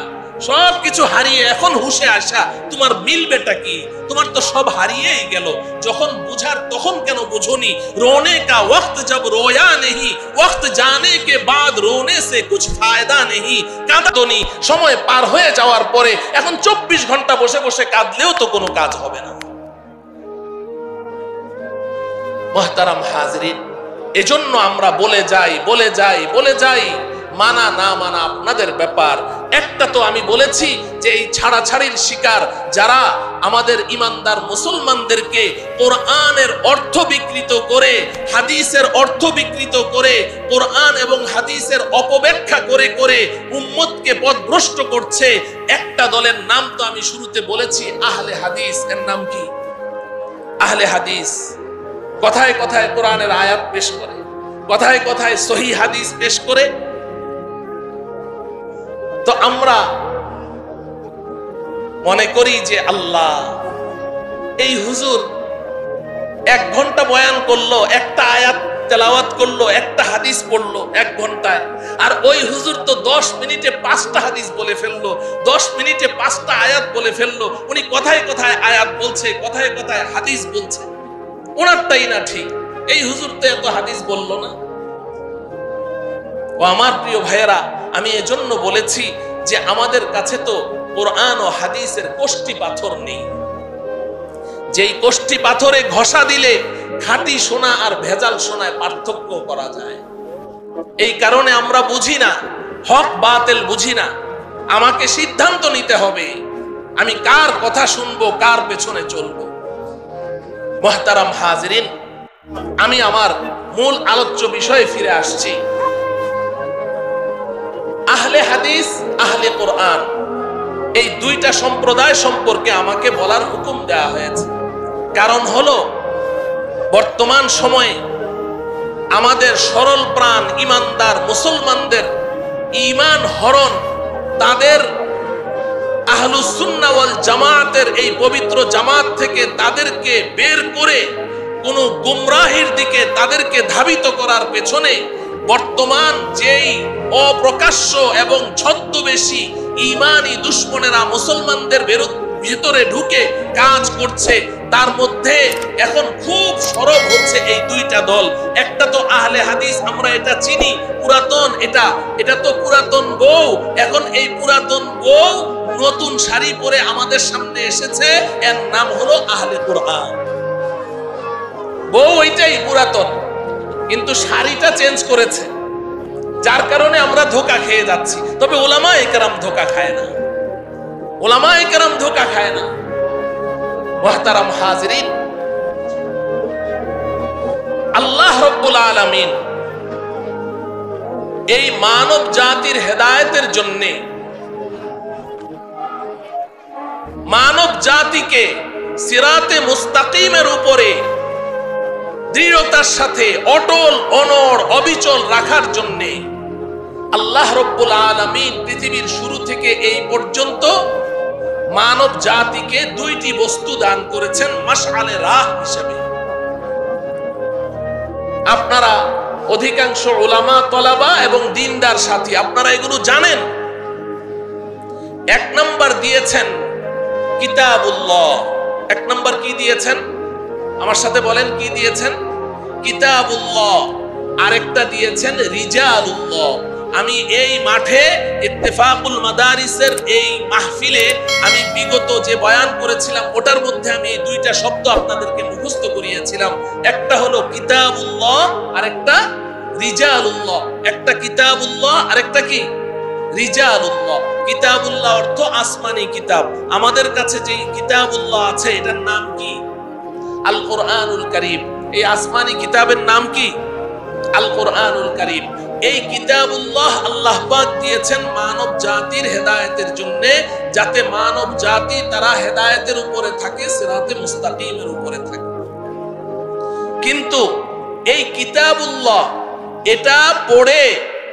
সব কিছু হারিয়ে এখন হুশে আসা, তোমার মিলবেটা কি? তোমার তো সব হারিয়েই গেল। যখন বুঝার তখন কেন বুঝোনি? রোনে কা ওয়াক্ত জব রোয়া নেহি, ওয়াক্ত জানে কে বাদ রোনে সে কুছ ফায়দা নেহি। কাঁদনি, সময় পার হয়ে যাওয়ার পরে এখন 24 ঘন্টা বসে বসে কাঁদলেও তো কোনো কাজ হবে না। মুহতারাম হাজরিন, এজন্য আমরা বলে যাই, মানা না মানা আপনাদের ব্যাপার। একটা তো আমি বলেছি যে এই ছাড়াছাড়ির শিকার যারা আমাদের ইমানদার মুসলমানদেরকে কোরআনের অর্থ বিকৃত করে, হাদিসের অর্থ বিকৃত করে, কোরআন এবং হাদিসের অপব্যাখ্যা করে করে উম্মতকে পথভ্রষ্ট করছে, একটা দলের নাম তো আমি শুরুতে বলেছি, আহলে হাদিস। এর নাম কি? আহলে হাদিস। কথায় কথায় কোরআনের আয়াত পেশ করে, কথায় কথায় সহিহ হাদিস পেশ করে। তো আমরা মনে করি যে আল্লাহ, এই হুজুর 1 ঘন্টা বয়ান করলো, একটা আয়াত তেলাওয়াত করলো, একটা হাদিস পড়লো 1 ঘন্টায়। আর ওই হুজুর তো 10 মিনিটে 5টা হাদিস বলে ফেললো, 10 মিনিটে 5টা আয়াত বলে ফেললো। উনি কথায় কথায় আয়াত বলছে, কথায় কথায় হাদিস বলছে। ওনারটাই না ঠিক, এই হুজুর তো এত হাদিস বললো না। ও আমার প্রিয় ভাইয়েরা, আমি এজন্য বলেছি যে আমাদের কাছে তো কোরআন ও হাদিসের কোষ্ঠী পাথর নেই, যেই কোষ্ঠী পাথরে ঘষা দিলে খাঁটি সোনা আর ভেজাল সোনায় পার্থক্য করা যায়। এই কারণে আমরা বুঝি না, হক বাতিল বুঝি না। আমাকে সিদ্ধান্ত নিতে হবে আমি কার কথা শুনবো, কার পেছনে চলবো। মুহতারাম হাজিরিন, আমি আমার মূল আলোচ্য বিষয়ে ফিরে আসছি। আহলে হাদিস, আহলে কোরআন, এই দুইটা সম্প্রদায় সম্পর্কে আমাকে বলার হুকুম দেওয়া হয়েছে। কারণ হলো বর্তমান সময়ে আমাদের সরল প্রাণ ইমানদার মুসলমানদের ঈমান হরণ, তাদের আহলুস সুন্নাহ ওয়াল জামাতের এই পবিত্র জামাত থেকে তাদেরকে বের করে কোন গুমরাহির দিকে তাদেরকে ধাবিত করার পেছনে বর্তমান যেই অপ্রকাশ্য এবং ছদ্মবেশী ঈমানি দুশমনেরা মুসলমানদের ভিতরে ঢুকে কাজ করছে, তার মধ্যে এখন খুব সরব হচ্ছে এই দুইটা দল। একটা তো আহলে হাদিস, আমরা এটা চিনি, পুরাতন, এটা তো পুরাতন বউ। এখন এই পুরাতন বউ নতুন শাড়ি পরে আমাদের সামনে এসেছে, এর নাম হলো আহলে কোরআন। বউ ওইটাই পুরাতন, কিন্তু শাড়িটা চেঞ্জ করেছে, যার কারণে আমরা ধোঁকা খেয়ে যাচ্ছি। তবে উলামায়ে কেরাম ধোঁকা খায় না, উলামায়ে কেরাম ধোঁকা খায় না। মুহতারাম হাজিরিন, আল্লাহ রাব্বুল আলামিন এই মানব জাতির হেদায়েতের জন্য মানব জাতিকে সিরাতে মুস্তাকিমের উপরে দৃঢ়তার সাথে অটল অনড় অবিচল রাখার জন্য আল্লাহ রাব্বুল আলামিন পৃথিবীর শুরু থেকে এই পর্যন্ত মানব জাতিকে 2টি বস্তু দান করেছেন মাশআলে রাহ হিসেবে। আপনারা অধিকাংশ উলামা, তলাবা এবং দিনদার সাথী আপনারা এগুলো জানেন। 1 নাম্বার দিয়েছেন কিতাবুল্লাহ। 1 নাম্বার কি দিয়েছেন? আমার সাথে বলেন, কি দিয়েছেন? কিতাবুল্লাহ। আরেকটা দিয়েছেন রিজালুল্লাহ। আমি এই মাঠে ইত্তেফাকুল মাদারিসের এই মাহফিলে আমি বিগত যে বয়ান করেছিলাম ওটার মধ্যে আমি এই 2টা শব্দ আপনাদেরকে মুখস্থ করিয়েছিলাম। একটা হলো কিতাবুল্লাহ, আরেকটা রিজালুল্লাহ। একটা কিতাবুল্লাহ, আরেকটা কি? রিজালুল্লাহ। কিতাবুল্লাহ অর্থ আসমানি কিতাব। আমাদের কাছে যে কিতাবুল্লাহ আছে এটার নাম কি? আল কোরআনুল কারীম। এই আসমানি কিতাবের নাম কি? আল কোরআনুল কারীম। এই কিতাবুল্লাহ আল্লাহ পাক দিয়েছেন মানব জাতির হেদায়েতের জন্য, যাতে মানব জাতি তারা হেদায়েতের উপরে থাকে, সিরাতে মুস্তাকিমের উপরে থাকে। কিন্তু এই কিতাবুল্লাহ, এটা পড়ে,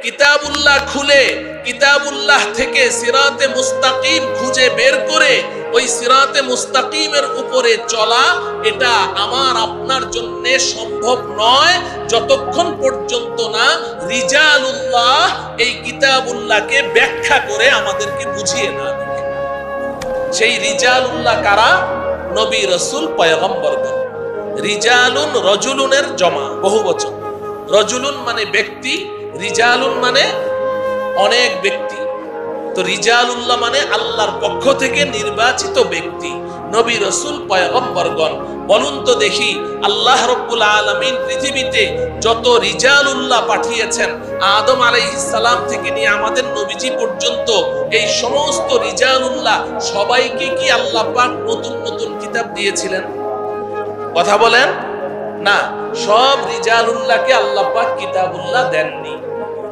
কিতাবুল্লাহ খুলে, কিতাবুল্লাহ থেকে সিরাতে মুস্তাকিম খুঁজে বের করে ওই সিরাতে মুস্তাকিমের উপরে চলা, এটা আমার আপনার জন্য সম্ভব নয় যতক্ষণ পর্যন্ত না রিজালুল্লাহ এই কিতাবুল্লাহকে ব্যাখ্যা করে আমাদেরকে বুঝিয়ে না দেবে। সেই রিজালুল্লাহ কারা? নবী, রাসূল, পয়গম্বরগণ। রিজালুন রজুলুনের জমা, বহুবচন। রজুলুন মানে ব্যক্তি, রিজালুন মানে অনেক ব্যক্তি। তো রিজালুল্লাহ মানে আল্লাহর পক্ষ থেকে নির্বাচিত ব্যক্তি, নবী, রাসূল, পয়গম্বরগণ। বলুন তো দেখি, আল্লাহ রাব্বুল আলামিন পৃথিবীতে যত রিজালুল্লাহ পাঠিয়েছেন, আদম আলাইহিস সালাম থেকে নিয়ে আমাদের নবীজি পর্যন্ত, এই সমস্ত রিজালুল্লাহ সবাইকে কি আল্লাহ পাক নতুন নতুন কিতাব দিয়েছিলেন? কথা বলেন না। সব রিজালুল্লাহকে আল্লাহ পাক কিতাবুল্লাহ দেননি।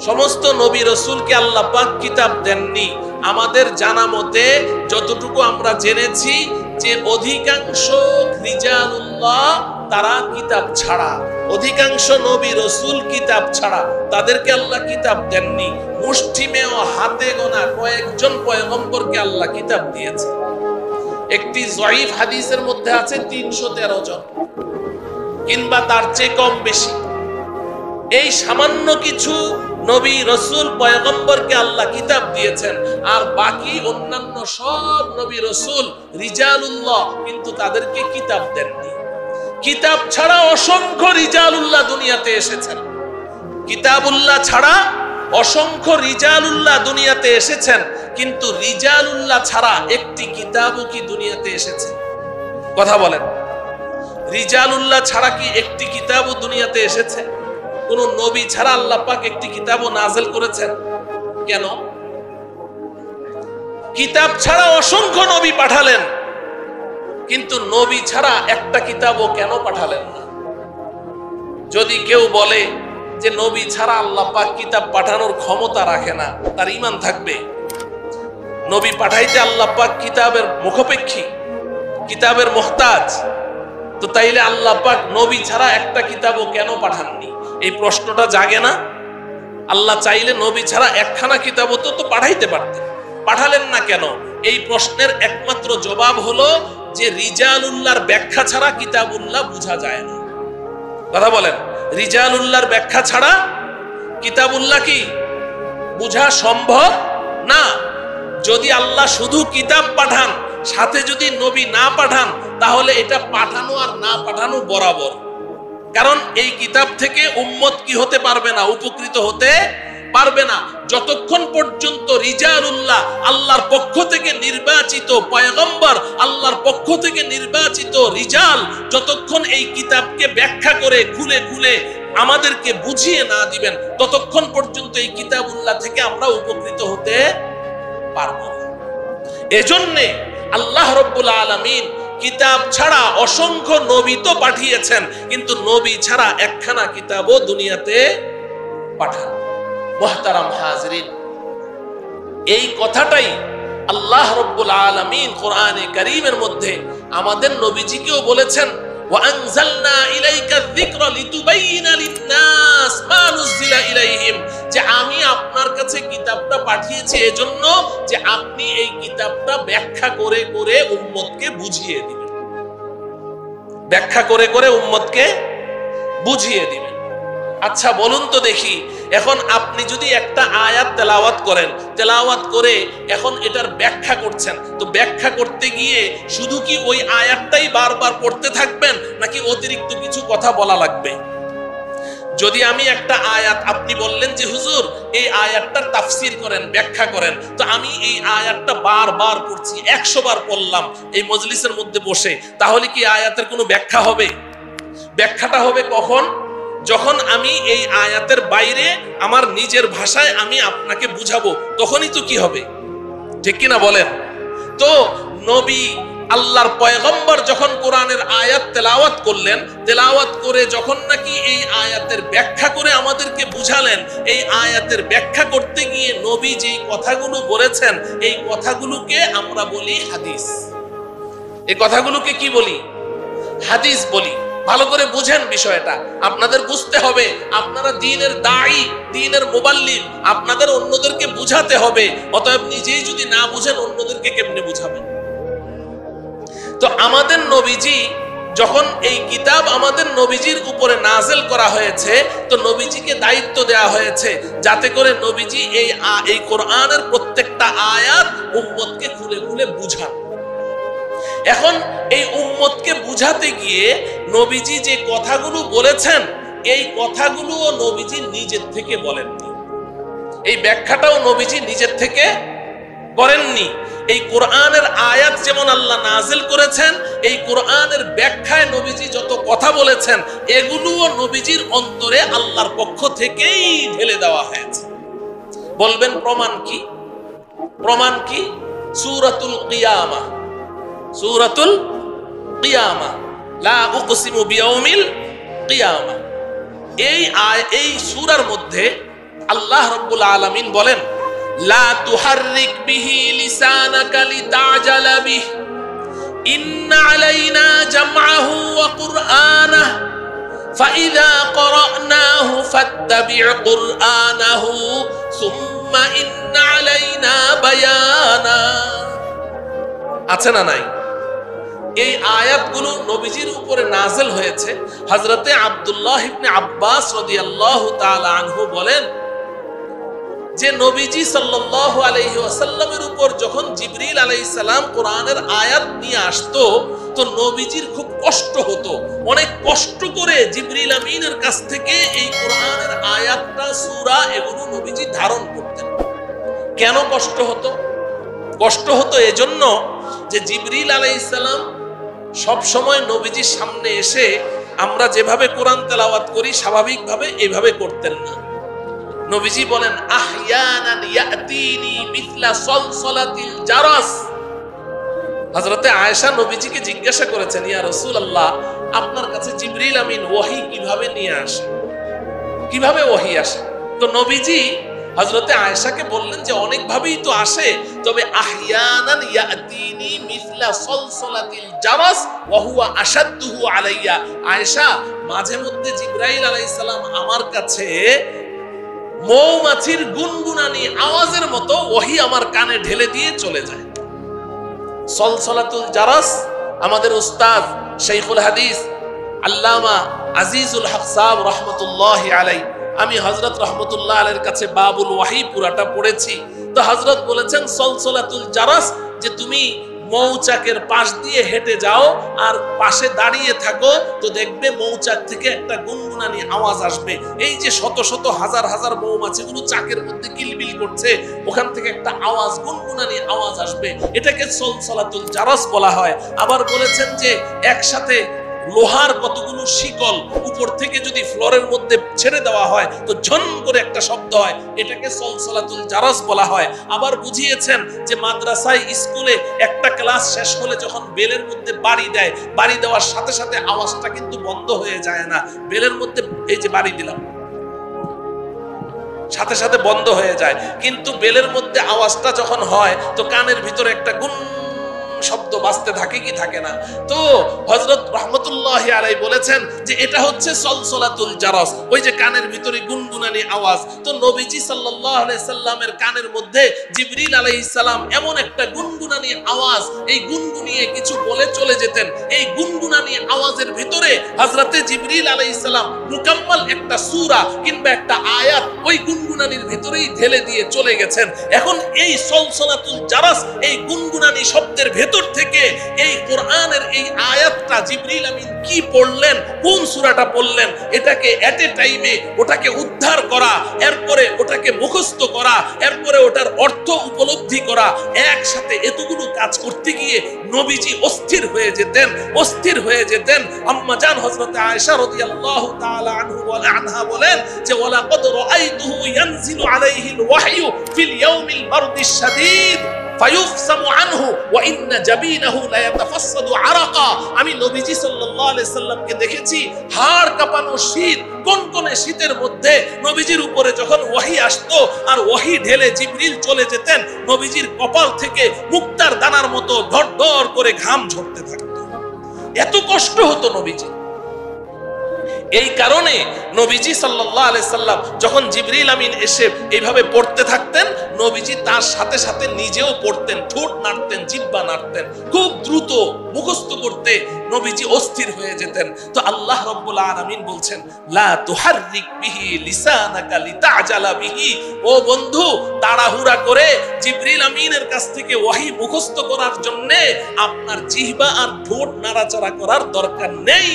সমস্ত নবী রাসূলকে আল্লাহ পাক কিতাব দেননি। আমাদের জানা মতে যতটুকু আমরা জেনেছি যে অধিকাংশ রিজালুল্লাহ তারা কিতাব ছাড়া, অধিকাংশ নবী রাসূল কিতাব ছাড়া, তাদেরকে আল্লাহ কিতাব দেননি। মুষ্টিমেয় হাতে গোনা কয়েকজন পয়গম্বরকে আল্লাহ কিতাব দিয়েছে। একটি জয়ীফ হাদিসের মধ্যে আছে 313 জন। কিংবা তার চেয়ে কম বেশি। এই সামান্য কিছু নবী রসুল পয়গম্বরকে আল্লাহ কিতাব দিয়েছেন, আর বাকি অন্যান্য সব নবী রসুল রিজালুল্লাহ, কিন্তু তাদেরকে কিতাব দেননি। কিতাব ছাড়া অসংখ্য রিজালুল্লাহ দুনিয়াতে এসেছেন, কিতাবুল্লাহ ছাড়া অসংখ্য রিজালুল্লাহ দুনিয়াতে এসেছেন, কিন্তু রিজালুল্লাহ ছাড়া একটি কিতাবও কি দুনিয়াতে এসেছে? কথা বলেন, রিজালুল্লাহ ছাড়া কি একটি কিতাবও দুনিয়াতে এসেছে? কোন নবী ছাড়া আল্লাহ পাক একটি কিতাবও নাযিল করেছেন? কেন? কিতাব ছাড়া অসংখ্য নবী পাঠালেন, কিন্তু নবী ছাড়া একটা কিতাবও কেন পাঠালেন না? যদি কেউ বলে যে নবী ছাড়া আল্লাহ পাক কিতাব পাঠানোর ক্ষমতা রাখে না, তার ঈমান থাকবে? নবী পাঠাইতে আল্লাহ পাক কিতাবের মুখাপেক্ষী, কিতাবের মুহতাজ, তো তাইলে আল্লাহ পাক নবী ছাড়া একটা কিতাবও কেন পাঠাননি? এই প্রশ্নটা জাগে না? আল্লাহ চাইলে নবী ছাড়া একখানা কিতাবও তো পাঠাইতে পারতেন, পাঠালেন না কেন? এই প্রশ্নের একমাত্র জবাব হলো যে রিজালুল্লাহর ব্যাখ্যা ছাড়া কিতাবুল্লাহ বোঝা যায় না। কথা বলেন, রিজালুল্লাহর ব্যাখ্যা ছাড়া কিতাবুল্লাহ কি বোঝা সম্ভব না। যদি আল্লাহ শুধু কিতাব পাঠান, সাথে যদি নবী না পাঠান, তাহলে এটা পাঠানো আর না পাঠানো বরাবর। কারণ এই কিতাব থেকে উম্মত কি হতে পারবে না, উপকৃত হতে পারবে না, যতক্ষণ পর্যন্ত রিজালুল্লাহ আল্লাহর পক্ষ থেকে নির্বাচিত পয়গম্বর, আল্লাহর পক্ষ থেকে নির্বাচিত রিজাল যতক্ষণ এই কিতাবকে ব্যাখ্যা করে খুলে খুলে আমাদেরকে বুঝিয়ে না দিবেন, ততক্ষণ পর্যন্ত এই কিতাবুল্লাহ থেকে আমরা উপকৃত হতে পারবো না। এজন্যে আল্লাহ রাব্বুল আলামিন কিতাব ছাড়া অসংখ্য নবী তো পাঠিয়েছেন, কিন্তু নবী ছাড়া একখানা কিতাবও দুনিয়াতে পাঠান। মুহতারাম হাজরিন, এই কথাটাই আল্লাহ রাব্বুল আলামিন কোরআনে কারীমের মধ্যে আমাদের নবীজিকেও বলেছেন, ওয়া আনজালনা ইলাইকা যিকরা লিতুবাইয়িনা লিন-নাস মা নুজিলা ইলাইহিম, যে আমি আপনার কাছে কিতাবটা পাঠিয়েছি এজন্য যে আপনি এই কিতাবটা ব্যাখ্যা করে করে উম্মতকে বুঝিয়ে দিবেন, ব্যাখ্যা করে করে উম্মতকে বুঝিয়ে দিবেন। আচ্ছা বলুন তো দেখি, এখন আপনি যদি একটা আয়াত তেলাওয়াত করেন, তেলাওয়াত করে এখন এটার ব্যাখ্যা করছেন, তো ব্যাখ্যা করতে গিয়ে শুধু কি ওই আয়াতটাই বারবার পড়তে থাকবেন, নাকি অতিরিক্ত কিছু কথা বলা লাগবে? যদি আমি একটা আয়াত, আপনি বললেন যে হুজুর এই আয়াতটার তাফসীর করেন, ব্যাখ্যা করেন, তো আমি এই আয়াতটা বারবার পড়ছি, 100 বার পড়লাম এই মজলিসের মধ্যে বসে, তাহলে কি আয়াতের কোনো ব্যাখ্যা হবে? ব্যাখ্যাটা হবে কখন? যখন আমি এই আয়াতের বাইরে আমার নিজের ভাষায় আমি আপনাকে বুঝাবো, তখনই তো কি হবে, ঠিক কিনা বলেন? তো নবী আল্লাহর পয়গম্বর যখন কোরআনের আয়াত তেলাওয়াত করলেন, তেলাওয়াত করে যখন নাকি এই আয়াতের ব্যাখ্যা করে আমাদেরকে বুঝালেন, এই আয়াতের ব্যাখ্যা করতে গিয়ে নবী যেই কথাগুলো বলেছেন, এই কথাগুলোকে আমরা বলি হাদিস। এই কথাগুলোকে কি বলি? হাদিস বলি। ভালো করে বুঝেন বিষয়টা, আপনাদের বুঝতে হবে, আপনারা দ্বীনের দাঈ, দ্বীনের মুবাল্লিগ, আপনাদের অন্যদেরকে বুঝাতে হবে। অতএব নিজেই যদি না বুঝেন অন্যদেরকে কেমনে বুঝাবেন? তো আমাদের নবীজি যখন এই কিতাব আমাদের নবীজির উপরে নাযিল করা হয়েছে, তো নবীজিকে দায়িত্ব দেওয়া হয়েছে যাতে করে নবীজি এই কোরআনের প্রত্যেকটা আয়াত উম্মতকে খুলে খুলে বুঝান। এখন এই উম্মতকে বুঝাতে গিয়ে নবীজি যে কথাগুলো বলেছেন, এই কথাগুলোও নবীজি নিজের থেকে বলেননি, এই ব্যাখ্যাটাও নবীজি নিজের থেকে করেননি। এই কোরআনের আয়াত যেমন আল্লাহ নাযিল করেছেন, এই কোরআনের ব্যাখ্যায় নবীজি যত কথা বলেছেন, এগুলোও নবীজির অন্তরে আল্লাহর পক্ষ থেকেই ঢেলে দেওয়া হয়েছে। বলবেন প্রমাণ কি? প্রমাণ কি? সূরাতুল কিয়ামা, সূরাতুল কিয়ামা, লা উকসিমু বিয়াউমিল কিয়ামা, এই সূরার মধ্যে আল্লাহ রাব্বুল আলামিন বলেন, লা তুহাররিক বিহি লিসানাকা লিতাজালা বিহি ইন্না আলাইনা জামআহু ওয়া কুরআনাহু ফাইযা ক্বরানাহু ফাত্তাবি' কুরআনাহু সুম্মা ইন্না আলাইনা বায়ানা। আছে না নাই? এই আয়াতগুলো নবীজির উপরে নাযিল হয়েছে। হযরতে আব্দুল্লাহ ইবনে আব্বাস রাদিয়াল্লাহু তাআলা আনহু বলেন যে নবীজি সাল্লাল্লাহু আলাইহি ওয়াসাল্লামের উপর যখন জিবরিল আলাইহিস সালাম কোরআনের আয়াত নিয়ে আসতো তো নবীজির খুব কষ্ট হতো, অনেক কষ্ট করে জিবরিল আমিনের কাছ থেকে এই কোরআনের আয়াতটা, সূরা এগুলো নবীজি ধারণ করতেন। কেন কষ্ট হতো? কষ্ট হতো এজন্য যে জিবরিল আলাইহিস সালাম সব সময় নবীজির সামনে এসে আমরা যেভাবে কোরআন তেলাওয়াত করি স্বাভাবিকভাবে এইভাবে করতেন না। নবীজি বলেন আহইয়ানান ইয়াতিনি মিথলা সলসলাতিল জারাস। হযরতে আয়েশা নবীজিকে জিজ্ঞাসা করেছেন, ইয়া রাসূলুল্লাহ, আপনার কাছে জিবরিল আমিন ওহী কিভাবে নিয়ে আসে, কিভাবে ওহী আসে? তো নবীজি হযরতে আয়েশাকে বললেন যে অনেক ভাবেই তো আসে, তবে আহইয়ানান ইয়াতিনি মিথলা সলসলাতিল জারাস ওয়া হুয়া আশাদ্দুহু আলাইয়া। আয়েশা, মাঝে মধ্যে জিবরাইল আলাইহিস সালাম আমার কাছে মৌমাছির গুনগুনানি আওয়াজের মতো ওহী আমার কানে ঢেলে দিয়ে চলে যায়। সলসলাতুল জারাস আমাদের উস্তাদ শাইখুল হাদিস আল্লামা আজিজুল হক সাহেব রাহমাতুল্লাহি আলাইহি, আমি হযরত রাহমাতুল্লাহ আলাইহির কাছে বাবুল ওয়াহি পুরাটা পড়েছি। তো হযরত বলেছেন সলসলাতুল জারাস যে তুমি মৌচাকের পাশ দিয়ে হেঁটে যাও আর পাশে দাঁড়িয়ে থাকো, তো দেখবে মৌচাক থেকে একটা গুনগুনানি আওয়াজ আসবে। এই যে শত শত হাজার হাজার মৌমাছিগুলো চাকের মধ্যে কিলবিল করছে, ওখান থেকে একটা আওয়াজ, গুনগুনানি আওয়াজ আসবে, এটাকে সলসলাতুল জারাস বলা হয়। আবার বলেছেন যে একসাথে লোহার কতগুলো শিকল উপর থেকে যদি ফ্লোরের মধ্যে ছেড়ে দেওয়া হয় তো ঝন করে একটা শব্দ হয়, এটাকে সলসলাতুল জারাস বলা হয়। আবার বুঝিয়েছেন যে মাদ্রাসায় স্কুলে একটা ক্লাস শেষ হলে যখন বেলের মধ্যে বাড়ি দেয়, বাড়ি দেওয়ার সাথে সাথে আওয়াজটা কিন্তু বন্ধ হয়ে যায় না। বেলের মধ্যে এই যে বাড়ি দিলাম, সাথে সাথে বন্ধ হয়ে যায়, কিন্তু বেলের মধ্যে আওয়াজটা যখন হয় তো কানের ভিতরে একটা গুন শব্দ বাজতে থাকে কি থাকে না? তো হযরত রাহমাতুল্লাহি আলাইহি বলেছেন যে এটা হচ্ছে সলসলাতুল জারাস, ওই যে কানের ভিতরে গুনগুনানি আওয়াজ। তো নবীজি সাল্লাল্লাহু আলাইহি সাল্লামের কানের মধ্যে জিবরিল আলাইহিস সালাম এমন একটা গুনগুনানি আওয়াজ, এই গুনগুনিয়ে কিছু বলে চলে যেতেন। এই গুনগুনানি আওয়াজের ভিতরে হযরতে জিবরিল আলাইহিস সালাম মুকাম্মাল একটা সূরা কিংবা একটা আয়াত ওই গুনগুনানির ভিতরেই ঢেলে দিয়ে চলে গেছেন। এখন এই সলসলাতুল জারাস, এই গুনগুনানি শব্দের ভেতর থেকে এই কোরআনের এই আয়াতটা জিবরিল আমিন কি পড়লেন, কোন সূরাটা পড়লেন, এটাকে এট এ টাইমে ওটাকে উদ্ধার করা, এরপরে ওটাকে মুখস্থ করা, এরপরে ওটার অর্থ উপলব্ধি করা, একসাথে এতগুলো কাজ করতে গিয়ে নবীজি অস্থির হয়ে যেতেন, অস্থির হয়ে যেতেন। আম্মা জান হযরত আয়েশা রাদিয়াল্লাহু তাআলা আনহা বলেন যে ওয়ালাকাদ রাআইতুহু ইয়ানজিলু আলাইহিল ওয়াহয়ু ফিল ইয়াউমিল বারদিশ শাদীদ ফায়ুফসামু আনহু ওয়া ইন্না জাবিনাহু লা ইয়াতাফাসসাদু আরাকা। আমি নবীজি সাল্লাল্লাহু আলাইহি সাল্লামকে দেখেছি হাড় কাঁপানো শীত, কনকনে শীতের মধ্যে নবীজির উপরে যখন ওহী আসতো আর ওহী ঢেলে জিবরিল চলে যেতেন, নবীজির কপাল থেকে মুক্তার দানার মতো ধড়ধড় করে ঘাম ঝরতে থাকতো। এত কষ্ট হতো নবীজি। এই কারণে নবীজি সাল্লাল্লাহু আলাইহি সাল্লাম যখন জিবরিল আমিন এসে এইভাবে পড়তে থাকতেন, নবীজি তার সাথে সাথে নিজেও পড়তেন, ঠোঁট নাড়তেন, জিহ্বা নাড়তেন, খুব দ্রুত মুখস্থ করতে নবীজি অস্থির হয়ে যেতেন। তো আল্লাহ রাব্বুল আলামিন বলছেন লা তুহাররিক বিহি লিসানাকা লিতাজালা বিহি। ও বন্ধু, তাড়াহুড়া করে জিবরিল আমিনের কাছ থেকে ওহী মুখস্থ করার জন্য আপনার জিহ্বা আর ঠোঁট নাড়াচাড়া করার দরকার নেই।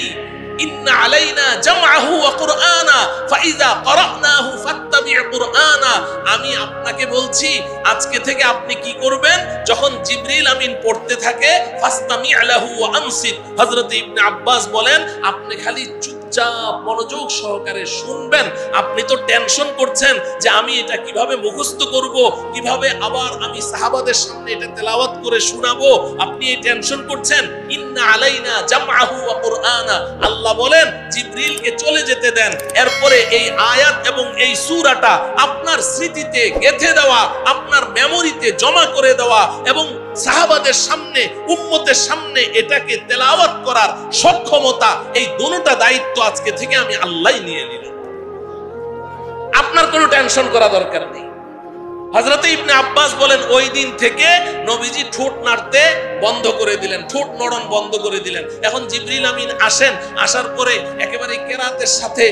ইন্না আলাইনা জামআহু ওয়া কুরআনা ফাইযা ক্বরানাহু ফাত্তাবি' কুরআনা। আমি আপনাকে বলছি আজকে থেকে আপনি কি করবেন, যখন জিবরিল আমিন পড়তে থাকে ফাসতামি' লাহু ওয়া আনসিত। হযরত ইবনে আব্বাস বলেন আপনি খালি চুপচাপ মনোযোগ সহকারে শুনবেন। আপনি তো টেনশন করছেন যে আমি এটা কিভাবে মুখস্থ করব, কিভাবে আবার আমি সাহাবাদের সামনে এটা তেলাওয়াত করে শোনাবো, আপনি এই টেনশন করছেন। ইন্না আলাইনা জামআহু ওয়া কুরআনা। আল্লাহ বলেন জিবরিলকে চলে যেতে দেন, এরপরে এই আয়াত এবং এই সূরাটা আপনার স্মৃতিতে গেঁথে দেওয়া, আপনার মেমোরিতে জমা করে দেওয়া এবং সাহাবাদের সামনে, উম্মতের সামনে এটাকে তেলাওয়াত করার সক্ষমতা, এই দুটোটা দায়িত্ব আজকে থেকে আমি আল্লাহই নিয়ে নিলাম। আপনার কোনো টেনশন করা দরকার নেই। হযরত ইবনে আব্বাস বলেন ওই দিন থেকে নবীজি ঠোঁট নাড়তে বন্ধ করে দিলেন, ঠোঁট নড়ন বন্ধ করে দিলেন। এখন জিবরিল আমিন আসেন, আসার পরে একেবারে কেরাতের সাথে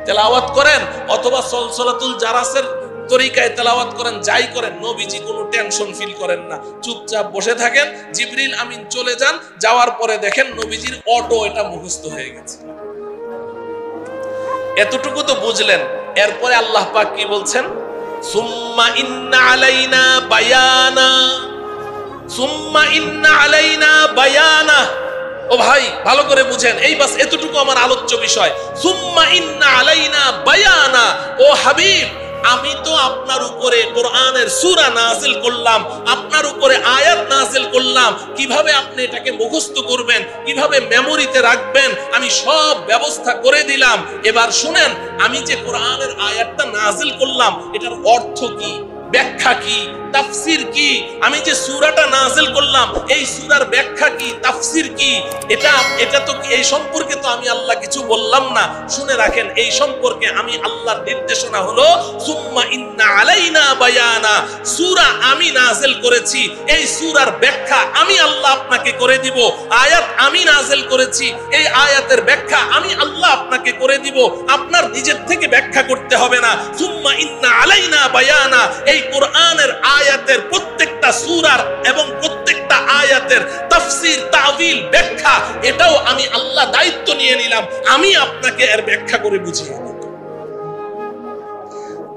তেলাওয়াত করেন অথবা সলসলাতুল জারাসের তরিকায় তেলাওয়াত করেন, যাই করেন, নবীজি কোনো টেনশন ফিল করেন না, চুপচাপ বসে থাকেন। জিবরিল আমিন চলে যান, যাওয়ার পরে দেখেন নবীজির অটো এটা মুখস্থ হয়ে গেছে। এতটুকু তো বুঝলেন। এরপরে আল্লাহ পাক কি বলছেন? সুম্মা ইন্না আলাইনা বায়ানা, সুম্মা ইন্না আলাইনা বায়ানা। ও ভাই ভালো করে বুঝেন, এই বাস এতটুকু আমার আলোচ্য বিষয়। সুম্মা ইন্না আলাইনা বায়ানা, ও হাবিব আমি তো আপনার উপরে কোরআনের সূরা নাযিল করলাম, আপনার উপরে আয়াত নাযিল করলাম, কিভাবে আপনি এটাকে মুখস্থ করবেন, কিভাবে মেমোরিতে রাখবেন, আমি সব ব্যবস্থা করে দিলাম। এবার শুনেন, আমি যে কোরআনের আয়াতটা নাযিল করলাম এটার অর্থ কি, ব্যাখ্যা কি, তাফসীর কি, আমি যে সূরাটা নাযিল করলাম এই সূরার ব্যাখ্যা কি, তাফসীর কি, এটা তো এই সম্পর্কে তো আমি আল্লাহ কিছু বললাম না। শুনে রাখেন, এই সম্পর্কে আমি আল্লাহর নির্দেশনা হলো সুম্মা ইন্না আলাইনা বায়ানা, সূরা আমি নাযিল করেছি, এই সূরার ব্যাখ্যা আমি আল্লাহ আপনাকে করে দিব। আয়াত আমি নাযিল করেছি, এই আয়াতের ব্যাখ্যা আমি আল্লাহ আপনাকে করে দিব, আপনার নিজের থেকে ব্যাখ্যা করতে হবে না। সুম্মা ইন্না আলাইনা বায়ানা, এই কোরআনের আয়াতের প্রত্যেকটা সূরার এবং প্রত্যেকটা আয়াতের তাফসীর, তাওয়িল, ব্যাখ্যা এটাও আমি আল্লাহ দায়িত্ব নিয়ে নিলাম, আমি আপনাকে এর ব্যাখ্যা করে বুঝিয়ে দেব।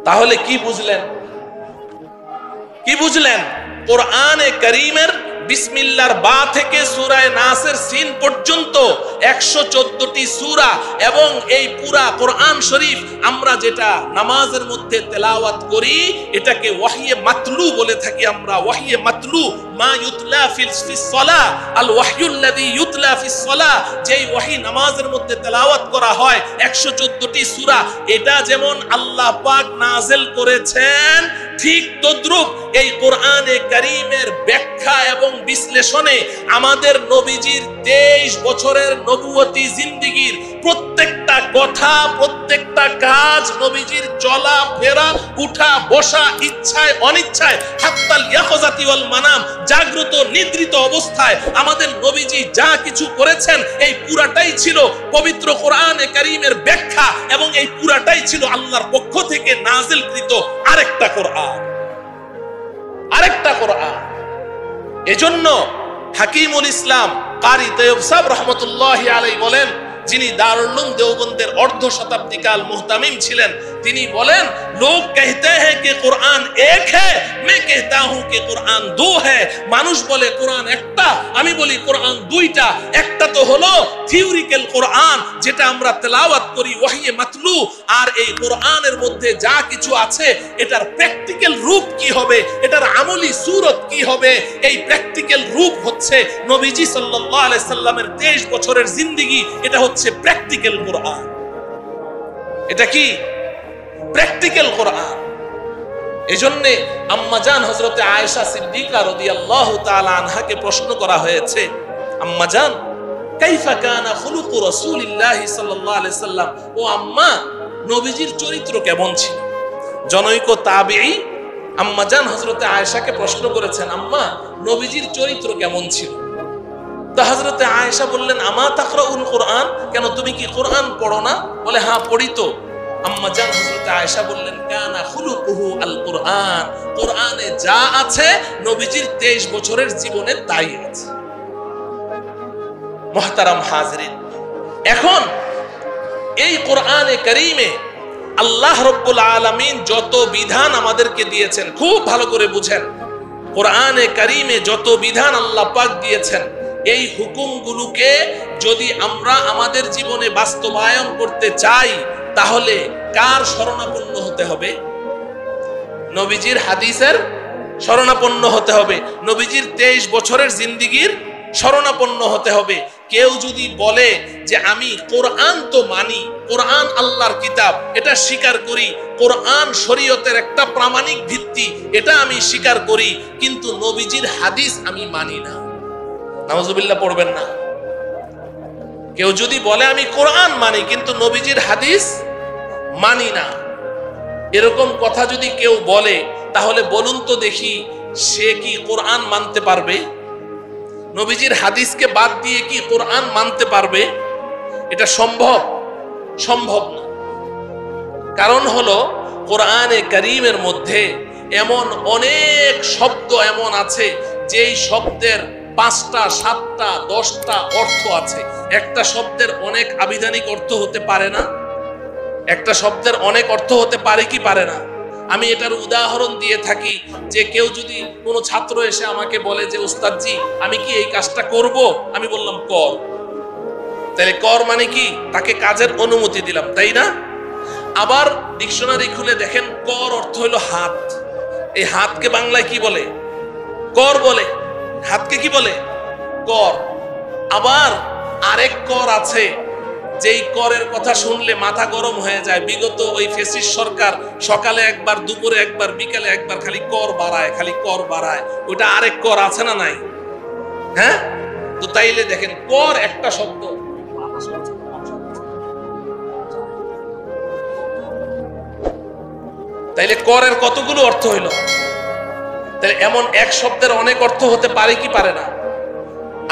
তাহলে কি বুঝলেন? কি বুঝলেন? কোরআনে কারীমের বিসমিল্লাহর বা থেকে সূরা নাসের সিন পর্যন্ত 114টি সূরা এবং এই পুরা কোরআন শরীফ আমরা যেটা নামাজের মধ্যে তেলাওয়াত করি এটাকে ওয়াহিয়ে মাতলু বলে থাকি আমরা। ওয়াহিয়ে মাতলু মা ইউতলা ফিস সালাহ, আল ওয়াহয়ুল্লাযী ইউতলা ফিস সালাহ, যেই ওয়াহি নামাজের মধ্যে তেলাওয়াত করা হয় 114টি সূরা, এটা যেমন আল্লাহ পাক নাযিল করেছেন ঠিক তদ্রূপ এই কোরআনে কারীমের ব্যাখ্যা এবং বিশ্লেষণে আমাদের নবীজির 23 বছরের নবুয়তি জিন্দেগীর প্রত্যেকটা কথা, প্রত্যেকটা কাজ, নবীজির চলা ফেরা, উঠা বসা, ইচ্ছায় অনিচ্ছায়, হাত্তাল ইয়াকযাতি ওয়াল মানাম, জাগ্রত নিদ্রিত অবস্থায় আমাদের নবীজি যা কিছু করেছেন এই পুরাটাই ছিল পবিত্র কোরআনে কারীমের ব্যাখ্যা এবং এই পুরাটাই ছিল আল্লাহর পক্ষ থেকে নাযিলকৃত আরেকটা কোরআন, আরেকটা কোরআন। এজন্য হাকিমুল ইসলাম কারি তৈয়ব সাহেব রাহমাতুল্লাহি আলাইহি বলেন, যিনি দারুল উলুম দেওবন্দের অর্ধ শতাব্দীকাল মুহতামিম ছিলেন, তিনি বলেন, লোক कहते हैं कि कुरान एक है, मैं कहता हूं कि कुरान दो है। মানুষ বলে কোরআন একটা, আমি বলি কোরআন দুইটা। একটা তো হলো থিওরিক্যাল কোরআন যেটা আমরা তেলাওয়াত করি ওয়াহিয়ে মাতলু, আর এই কোরআনের মধ্যে যা কিছু আছে এটার প্র্যাকটিক্যাল রূপ কি হবে, এটার আমলি সূরত কি হবে, এই প্র্যাকটিক্যাল রূপ হচ্ছে নবীজি সাল্লাল্লাহু আলাইহি সাল্লামের 23 বছরের জিন্দেগি। এটা হচ্ছে প্র্যাকটিক্যাল কোরআন। এটা কি? প্র্যাকটিক্যাল কোরআন। এজন্য আম্মা জান হযরতে আয়েশা সিদ্দিকা রাদিয়াল্লাহু তাআলা আনহাকে প্রশ্ন করা হয়েছে, আম্মা জান কাইফা কানা খুলুকু রাসূলিল্লাহি সাল্লাল্লাহু আলাইহি সাল্লাম, ও আম্মা নবীজির চরিত্র কেমন ছিল? জনৈক তাবেঈ আম্মা জান হযরতে আয়েশাকে প্রশ্ন করেছেন, আম্মা নবীজির চরিত্র কেমন ছিল? তো হযরতে আয়েশা বললেন, আমা তাকরাউল কোরআন, কেন তুমি কি কোরআন পড়ো না? বলে হ্যাঁ পড়ি তো। আম্মা জান হযরতে আয়েশা বললেন, কানা খুলুকুহু আল কোরআন, কোরআনে যা আছে নবীজির 23 বছরের জীবনে তাই আছে। মুহতারাম হাজিরিন, এখন এই কোরআনে কারীমে আল্লাহ রাব্বুল আলামিন যত বিধান আমাদেরকে দিয়েছেন, খুব ভালো করে বুঝেন, কোরআনে কারীমে যত বিধান আল্লাহ পাক দিয়েছেন এই হুকুমগুলোকে যদি আমরা আমাদের জীবনে বাস্তবায়ন করতে চাই তাহলে কার শরণাপন্ন হতে হবে? নবীজির হাদিসের শরণাপন্ন হতে হবে, নবীজির 23 বছরের জিন্দেগীর শরণাপন্ন হতে হবে। কেউ যদি বলে যে আমি কোরআন তো মানি, কোরআন আল্লাহর কিতাব, এটা স্বীকার করি, কোরআন শরীয়তের একটা প্রামাণিক ভিত্তি, এটা আমি স্বীকার করি, কিন্তু নবীজির হাদিস আমি মানি না, নাউজুবিল্লাহ পড়বেন না। কেউ যদি বলে আমি কোরআন মানি কিন্তু নবীজির হাদিস মানি না, এরকম কথা যদি কেউ বলে তাহলে বলুন তো দেখি সে কি কোরআন মানতে পারবে? নবীজির হাদিসকে বাদ দিয়ে কি কোরআন মানতে পারবে? এটা সম্ভব? সম্ভব না। কারণ হলো কোরআনে কারীমের মধ্যে এমন অনেক শব্দ এমন আছে যেই শব্দের 5টা 7টা 10টা অর্থ আছে। একটা শব্দের অনেক আবিধানিক অর্থ হতে পারে না? একটা শব্দের অনেক অর্থ হতে পারে কি পারে না? আমি এটার উদাহরণ দিয়ে থাকি যে কেউ যদি কোনো ছাত্র এসে আমাকে বলে যে উস্তাদজি আমি কি এই কাজটা করব, আমি বললাম কর। তাহলে কর মানে কি? তাকে কাজের অনুমতি দিলাম, তাই না? আবার ডিকশনারি খুলে দেখেন কর অর্থ হলো হাত। এই হাতকে বাংলায় কি বলে? কর বলে। হাতকে কি বলে? কর। আবার আরেক কর আছে যেই করের কথা শুনলে মাথা গরম হয়ে যায়। বিগত ওই ফ্যাসিস্ট সরকার সকালে একবার, দুপুরে একবার, বিকালে একবার খালি কর বাড়ায়, খালি কর বাড়ায়। ওইটা আরেক কর আছে না নাই? হ্যাঁ, তো তাইলে দেখেন কর একটা শব্দ। তাইলে করের কতগুলো অর্থ হইল? তাহলে এমন এক শব্দের অনেক অর্থ হতে পারে কি পারে না?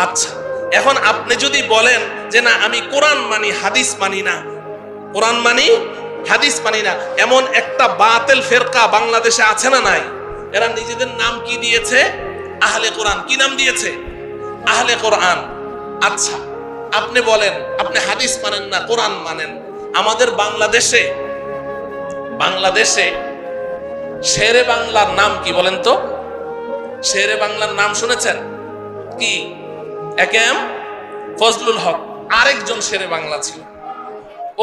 আচ্ছা, এখন আপনি যদি বলেন যে না আমি কোরআন মানি হাদিস মানি না, কোরআন মানি হাদিস মানি না, এমন একটা বাতিল ফেরকা বাংলাদেশে আছে না নাই? এরা নিজেদের নাম কি দিয়েছে? আহলে কোরআন। কি নাম দিয়েছে? আহলে কোরআন। আচ্ছা, আপনি বলেন আপনি হাদিস মানেন না, কোরআন মানেন। আমাদের বাংলাদেশে শেরে বাংলার নাম কি বলেন তো? শেরে বাংলার নাম শুনেছেন কি? একেএম ফজলুল হক। আরেকজন শেরে বাংলা ছিল,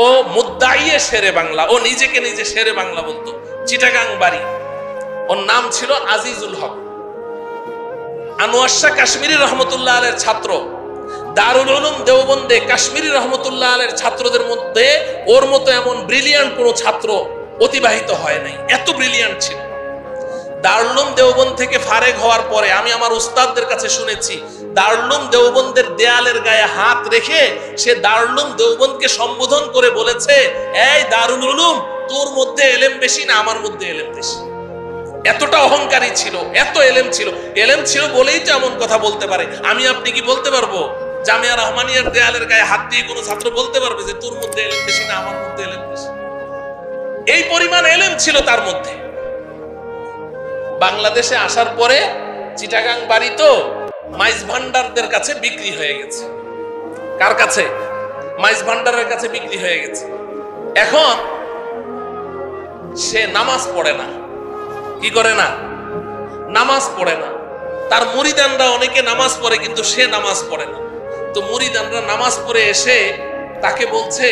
ও মুদ্দাইয়ে শেরে বাংলা, ও নিজেকে নিজে শেরে বাংলা বলতো। চিটাগাং বাড়ি। ওর নাম ছিল আজিজুল হক। আনোয়ার শাহ কাশ্মীরি রহমতুল্লাহ আলাইহির ছাত্র। দারুল উলুম দেওবন্দে কাশ্মীরি রহমতুল্লাহ আলাইহির ছাত্রদের মধ্যে ওর মতো এমন ব্রিলিয়ান্ট কোনো ছাত্র অতিবাহিত হয় নাই, এত ব্রিলিয়ান্ট ছিল। দারুল উলুম দেওবন্দ থেকে ফারেগ হওয়ার পরে আমি আমার উস্তাদদের কাছে শুনেছি দারুল উলুম দেওবন্দের দেয়ালের গায়ে হাত রেখে সে দারুল উলুম দেওবন্দকে সম্বোধন করে বলেছে, এই দারুল উলুম, তোর মধ্যে এলেম বেশি না আমার মধ্যে এলেম বেশি? এতটা অহংকারী ছিল, এত এলেম ছিল। এলেম ছিল বলেই তো এমন কথা বলতে পারে। আমি আপনি কি বলতে পারবো? জামিয়া রহমানিয়ার দেয়ালের গায়ে হাত দিয়ে কোনো ছাত্র বলতে পারবে যে তোর মধ্যে এলেম বেশি না আমার মধ্যে এলেম বেশি? এই পরিমাণ এলেম ছিল তার মধ্যে। বাংলাদেশে আসার পরে চিটাগাং বাড়ি তো মাইজ ভান্ডারদের কাছে বিক্রি হয়ে গেছে। কার কাছে? মাইজ ভান্ডারের কাছে বিক্রি হয়ে গেছে। এখন সে নামাজ পড়ে না। কি করে না? নামাজ পড়ে না। তার মুরিদানরা অনেকে নামাজ পড়ে, কিন্তু সে নামাজ পড়ে না। তো মুরিদানরা নামাজ পড়ে এসে তাকে বলছে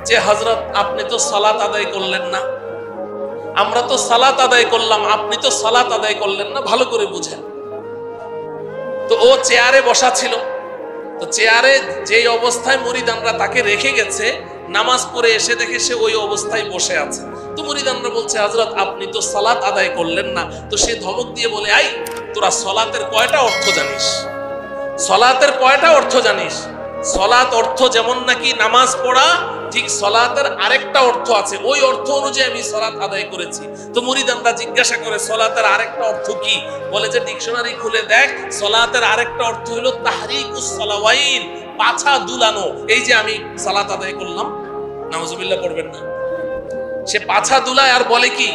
যে হযরত আপনি তো সালাত আদায় করলেন না, আমরা তো সালাত আদায় করলাম, আপনি তো সালাত আদায় করলেন না, ভালো করে বুঝেন। তো ও চেয়ারে বসা ছিল। তো চেয়ারে যেই অবস্থায় মুরিদানরা তাকে রেখে গেছে, নামাজ পড়ে এসে দেখে সে ওই অবস্থায় বসে আছে। তো মুরিদানরা বলছে হযরত আপনি তো সালাত আদায় করলেন না। তো সে ধমক দিয়ে বলে, আই তোরা সালাতের কয়টা অর্থ জানিস? সালাতের কয়টা অর্থ জানিস? সালাত অর্থ যেমন নাকি নামাজ পড়া, ঠিক সালাতের আরেকটা অর্থ আছে, ওই অর্থ অনুযায়ী আমি সালাত আদায় করেছি। তো মুরিদানরা জিজ্ঞাসা করে সালাতের আরেকটা অর্থ কি? বলে যে ডিকশনারি খুলে দেখ, সালাতের আরেকটা অর্থ হলো তাহরিকুস সালাওয়াইন, পাছা দুলানো। এই যে আমি সালাত আদায় করলাম, নাউজুবিল্লাহ পড়বেন না, সে পাছা দুলায় আর বলে কি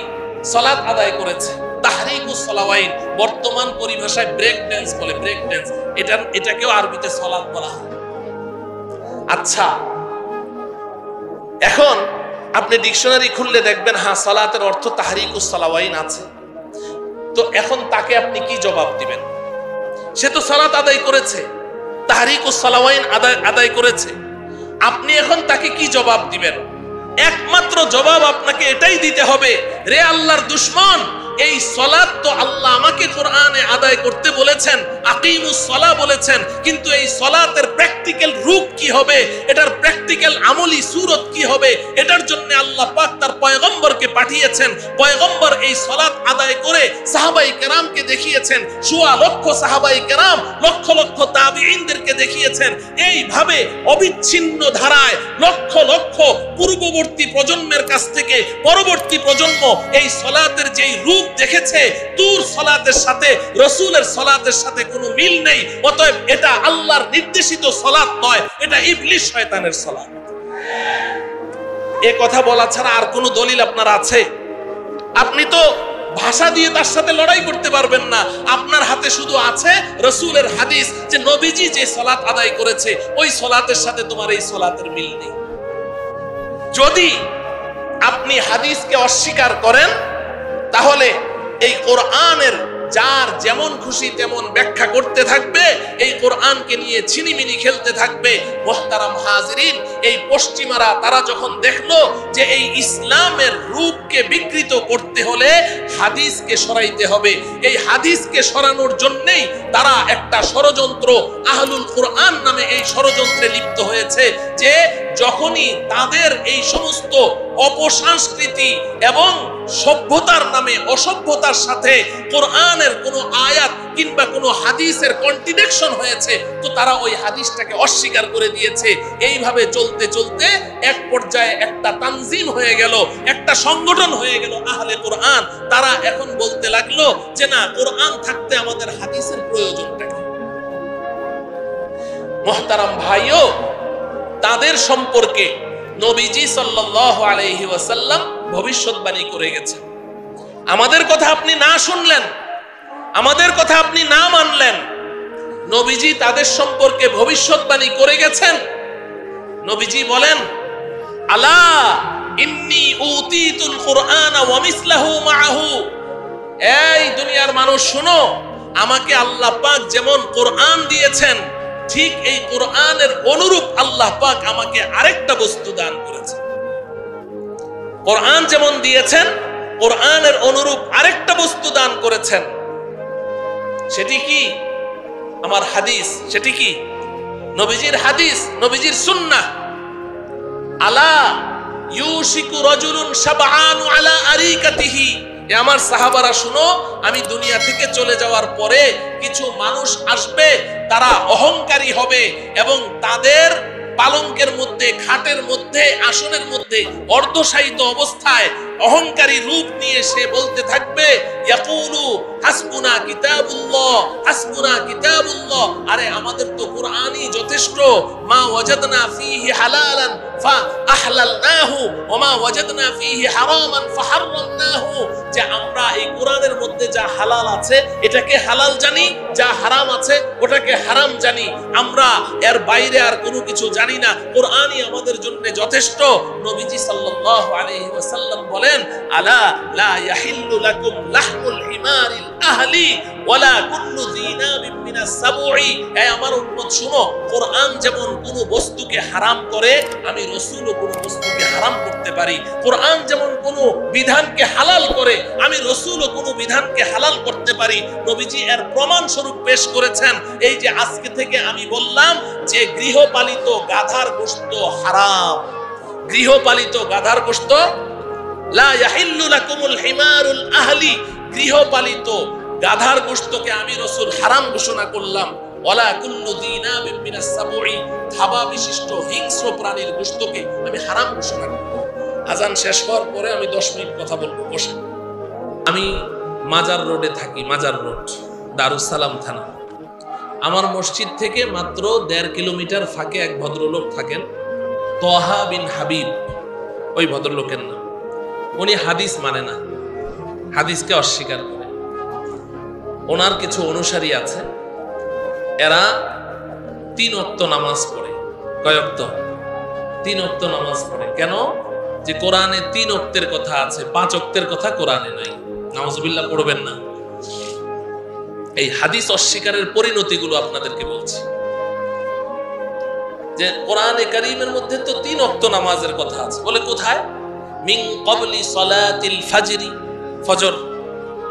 সালাত আদায় করেছে। তাহরিকুস সালাওয়াইন বর্তমান পরিভাষায় ব্রেক ড্যান্স বলে, ব্রেক ড্যান্স। এটাকেও আরবিতে সালাত বলা হয়। আচ্ছা, এখন আপনি ডিকশনারি খুললে দেখবেন হ্যাঁ সালাতের অর্থ তাহরিকুস সালাওয়াইন আছে। তো এখন তাকে আপনি কি জবাব দিবেন? সে তো সালাত আদায় করেছে, তাহরিকুস সালাওয়াইন আদায় করেছে। আপনি এখন তাকে কি জবাব দিবেন? একমাত্র জবাব আপনাকে এটাই দিতে হবে রে আল্লাহর দুশমন, এই সালাত তো আল্লাহ আমাকে কোরআনে আদায় করতে বলেছেন, আকিমুস সালাহ বলেছেন, কিন্তু এই সালাতের প্র্যাকটিক্যাল রূপ কি হবে, এটার প্র্যাকটিক্যাল আমলি সূরত কি হবে, এটার জন্য আল্লাহ পাক তার পয়গম্বরকে পাঠিয়েছেন। পয়গম্বর এই সালাত আদায় করে সাহাবায়ে কেরামকে দেখিয়েছেন, সোয়া লক্ষ সাহাবায়ে কেরাম, লক্ষ লক্ষ তাবিঈনদেরকে দেখিয়েছেন। এইভাবে অবিচ্ছিন্ন ধারায় লক্ষ লক্ষ পূর্ববর্তী প্রজন্মের কাছ থেকে পরবর্তী প্রজন্ম এই সালাতের যেই রূপ দেখেছে, তুর সালাতের সাথে রাসূলের সালাতের সাথে কোনো মিল নেই। অতএব এটা আল্লাহর নির্দেশিত সালাত নয়, এটা ইবলিস শয়তানের সালাত। এই কথা বলা ছাড়া আর কোনো দলিল আপনার আছে? আপনি তো ভাষা দিয়ে তার সাথে লড়াই করতে পারবেন না। আপনার হাতে শুধু আছে রাসূলের হাদিস, যে নবীজি যে সালাত আদায় করেছে ওই সালাতের সাথে তোমার এই সালাতের মিল নেই। যদি আপনি হাদিসকে অস্বীকার করেন, তাহলে এই কোরআনের যার যেমন খুশি তেমন ব্যাখ্যা করতে থাকবে, এই কোরআনকে নিয়ে ছিনিমিনি খেলতে থাকবে। মুহতারাম হাজিরিন, এই পশ্চিমারা তারা যখন দেখলো যে এই ইসলামের রূপকে বিকৃত করতে হলে হাদিসকে সরাইতে হবে, এই হাদিসকে সরানোর জন্যই তারা একটা ষড়যন্ত্র, আহলুল কোরআন নামে এই ষড়যন্ত্রে লিপ্ত হয়েছে, যে যখনই তাদের এই সমস্ত অপসংস্কৃতি এবং সভ্যতার নামে অসভ্যতার সাথে কোরআনের কোনো আয়াত কিংবা কোনো হাদিসের কন্ট্রাডিকশন হয়েছে, তো তারা ওই হাদিসটাকে অস্বীকার করে দিয়েছে। এইভাবে চলতে চলতে এক পর্যায়ে একটা তানজিম হয়ে গেল, একটা সংগঠন হয়ে গেল আহলে কোরআন। তারা এখন বলতে লাগলো যে না, কোরআন থাকতে আমাদের হাদিসের প্রয়োজনটা কি? মুহতারাম ভাইও, তাদের সম্পর্কে নবীজি সাল্লাল্লাহু আলাইহি ওয়াসাল্লাম ভবিষ্যৎবাণী করে গেছেন। আমাদের কথা আপনি না শুনলেন, আমাদের কথা আপনি না মানলেন, নবীজি তাদের সম্পর্কে ভবিষ্যৎবাণী করে গেছেন। নবীজি বলেন, আলা ইন্নী উতীতুল কুরআনা ওয়া মিসলাহু মাআহু, এই দুনিয়ার মানুষ শুনো, আমাকে আল্লাহ পাক যেমন কোরআন দিয়েছেন, ঠিক এই কোরআনের অনুরূপ আল্লাহ পাক আমাকে আরেকটা বস্তু দান করেছেন। কোরআন যেমন দিয়েছেন, কোরআনের অনুরূপ আরেকটা বস্তু দান করেছেন। সেটি কি? আমার হাদিস। সেটি কি? নবীজির হাদিস, নবীজির সুন্নাহ। আলা ইউশিকু রাজুলুন শাবআনু আলা আরিকাতিহি, এ আমার সাহাবারা শুনো, আমি দুনিয়া থেকে চলে যাওয়ার পরে কিছু মানুষ আসবে, তারা অহংকারী হবে এবং তাদের পালঙ্কের মধ্যে, খাটের মধ্যে, আসনের মধ্যে অর্ধশায়িত অবস্থায় অহংকারী রূপ নিয়ে সে বলতে থাকবে, ইয়াকুলু হাসবুনা কিতাবুল্লাহ, হাসবুনা কিতাবুল্লাহ, আরে আমাদের তো কোরআনই যথেষ্ট, মা ওয়াজাদনা ফীহি হালালান ফাআহলালনাহু ওয়া মা ওয়াজাদনা ফীহি হারামান ফাহাররামনাহু, যে আমরা এই কোরআনের মধ্যে যা হালাল আছে এটাকে হালাল জানি, যা হারাম আছে ওটাকে হারাম জানি, আমরা এর বাইরে আর কোনো কিছু জানি না, কোরআনই আমাদের জন্য যথেষ্ট। নবীজি সাল্লাল্লাহু আলাইহি ওয়াসাল্লাম বলেন, আলা লা ইয়াহিল্লু লাকুম লাহমুল হিমারিল আহলি ওয়ালা কুল্লু যিনাবিন মিনাস সাবুই, এই আমার উম্মত শুনো, কোরআন যেমন কোনো বস্তুকে হারাম করে, আমি রাসূলও কোনো বস্তুকে হারাম করতে পারি। কোরআন যেমন কোনো বিধানকে হালাল করে, আমি রাসূলও কোনো বিধানকে হালাল করতে পারি। নবীজি এর প্রমাণ স্বরূপ পেশ করেছেন, এই যে আজকে থেকে আমি বললাম যে গৃহপালিত গাধার গোশত হারাম, গৃহপালিত গাধার গোশত, লা ইয়াহিল্লু লাকুমুল হিমারুল আহলি, গৃহপালিত গাধার গোশতকে আমি রাসূল হারাম ঘোষণা করলাম। ওয়ালা কুল্লু যিনাবিন মিনাস সাবুই, থাবা বিশিষ্ট হিংস্র প্রাণীর গোশতকে আমি হারাম ঘোষণা করলাম। আজান শেষ হওয়ার পরে আমি 10 মিনিট কথা বলবো, বসেন। আমি মাজার রোডে থাকি, মাজার রোড, দারুস সালাম থানা। আমার মসজিদ থেকে মাত্র 1.5 কিলোমিটার ফাঁকে এক ভদ্রলোক থাকেন, তহা বিন হাবিব, ওই ভদ্রলোকের নাম। উনি হাদিস মানে না, হাদিসকে অস্বীকার করে। ওনার কিছু অনুসারী আছে, এরা 3 ওয়াক্ত নামাজ পড়ে। কয় ওয়াক্ত? 3 ওয়াক্ত নামাজ পড়ে। কেন? যে কোরআনে 3 ওয়াক্তের কথা আছে, 5 ওয়াক্তের কথা কোরআনে নাই। নাউজুবিল্লাহ পড়বেন না। এই হাদিস অস্বীকারের পরিণতিগুলো আপনাদেরকে বলছি, যে কোরআনে কারীমের মধ্যে তো 3 ওয়াক্ত নামাজের কথা আছে। বলে কোথায়? মিন ক্বাবলি সালাতিল ফাজরি, ফজর,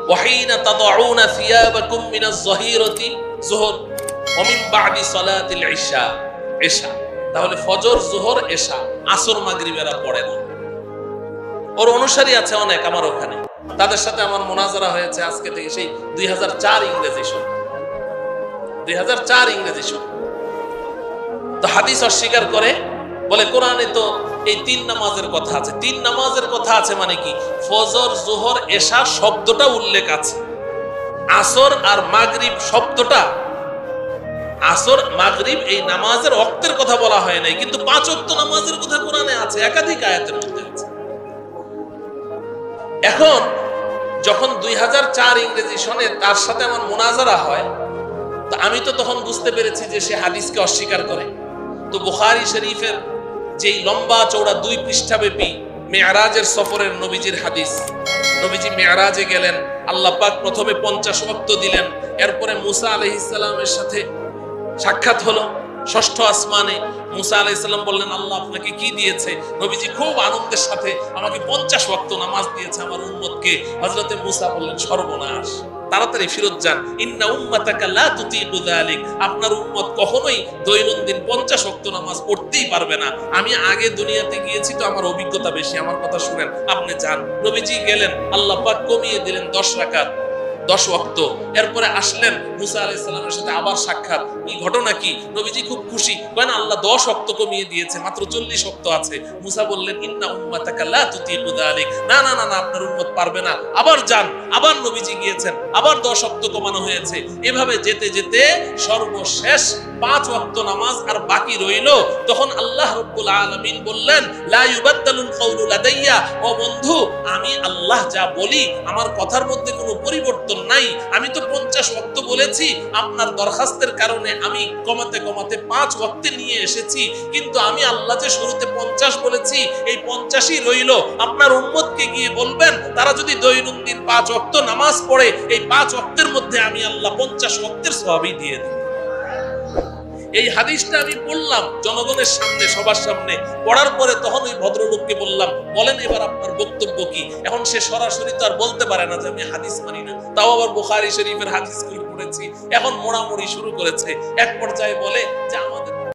ওয়া হিনা তাদউনা সিয়াবাকুম মিনাজ যাহিরাতি, যোহর, ওয়া মিন বা'দি সালাতিল ইশা, ইশা। তাহলে ফজর, যোহর, ইশা, আসর, মাগরিব এরা পড়ে না। ওর অনুসারী আছে অনেক আমার ওখানে, তাদের সাথে আমার মুনাজারা হয়েছে আজকে থেকে সেই 2004 ইংরেজি সন, 2004 ইংরেজি সন। তো হাদিস অস্বীকার করে, বলে কোরআনে তো এই তিন নামাজের কথা আছে। তিন নামাজের কথা আছে মানে কি? ফজর, যোহর, এশা শব্দটা উল্লেখ আছে, আসর আর মাগরিব শব্দটা, আসর মাগরিব এই নামাজের ওয়াক্তের কথা বলা হয় নাই, কিন্তু 5 ওয়াক্ত নামাজের কথা কোরআনে আছে, একাধিক আয়াতের মধ্যে আছে। এখন যখন 2004 ইংরেজি সনে তার সাথে আমার মুনাজারা হয়, তো আমি তো তখন বুঝতে পেরেছি যে সে হাদিসকে অস্বীকার করে। তো বুখারী শরীফের যেই লম্বা চওড়া 2 পৃষ্ঠাব্যাপী মেরাজের সফরের নবীজির হাদিস, নবীজি মেরাজে গেলেন, আল্লাহ পাক প্রথমে 50 ওয়াক্ত দিলেন, এরপরে মুসা আলাইহিস সালামের সাথে সাক্ষাৎ হলো 6ষ্ঠ আসমানে। মুসা আলাইহিস সালাম বললেন, আল্লাহ আপনাকে কি দিয়েছে? নবীজি খুব আনন্দের সাথে আমাকে 50 ওয়াক্ত নামাজ দিয়েছে আমার উম্মতকে। হযরতে মুসা বললেন, সর্বনাশ, তাড়াতাড়ি ফিরত যান, ইন্না উম্মাতাকা লা তুতিকু যালিক, আপনার উম্মত কখনোই দৈনন্দিন 50 ওয়াক্ত নামাজ পড়তেই পারবে না। আমি আগে দুনিয়াতে গিয়েছি তো আমার অভিজ্ঞতা বেশি, আমার কথা শুনেন, আপনি যান। নবীজি গেলেন, আল্লাহ পাক কমিয়ে দিলেন 10 রাকাত, 10 ওয়াক্ত। এরপরে আসলেন মুসা আলাইহিস সালামের সাথে আবার সাক্ষাৎ। এই ঘটনা কি? নবীজি খুব খুশি, কেন আল্লাহ 10 ওয়াক্ত কমিয়ে দিয়েছে, মাত্র 40 ওয়াক্ত আছে। মুসা বললেন, ইন্না উম্মাতাকা লা তুতিকু যালিক, না না না না, আপনার উম্মত পারবে না। আবার যান, আবার নবীজি গিয়েছেন, আবার 10 ওয়াক্ত কমানো হয়েছে। এভাবে যেতে যেতে সর্বশেষ 5 ওয়াক্ত নামাজ আর বাকি রইল। তখন আল্লাহ রাব্বুল আলামিন বললেন, লা ইউবাদদালুল কওলু লাদাইয়া, ও বন্ধু, আমি আল্লাহ যা বলি আমার কথার মধ্যে কোনো পরিবর্তন নাই। আমি তো 50 ওয়াক্ত বলেছি, আপনার দরখাস্তের কারণে আমি কমাতে কমাতে 5 ওয়াক্তে নিয়ে এসেছি, কিন্তু আমি আল্লাহ যে শুরুতে 50 বলেছি, এই 50ই রইল। আপনার উম্মতকে গিয়ে বলবেন, তারা যদি দৈনন্দিন 5 ওয়াক্ত নামাজ পড়ে, এই 5 ওয়াক্তের মধ্যে আমি আল্লাহ 50 ওয়াক্তের সওয়াবই দিয়ে দিই। এই হাদিসটা আমি পড়লাম জনগণের সামনে, সবার সামনে। পড়ার পরে তখন ওই ভদ্রলোককে বললাম, বলেন এবার আপনার বক্তব্য কি? এখন সে সরাসরি তো আর বলতে পারে না যে আমি হাদিস মানি না, তাও আবার বুখারী শরীফের হাদিসগুলো পড়েছি। এখন মোড়ামুড়ি শুরু করেছে। এক পর্যায়ে বলে যে আমাদের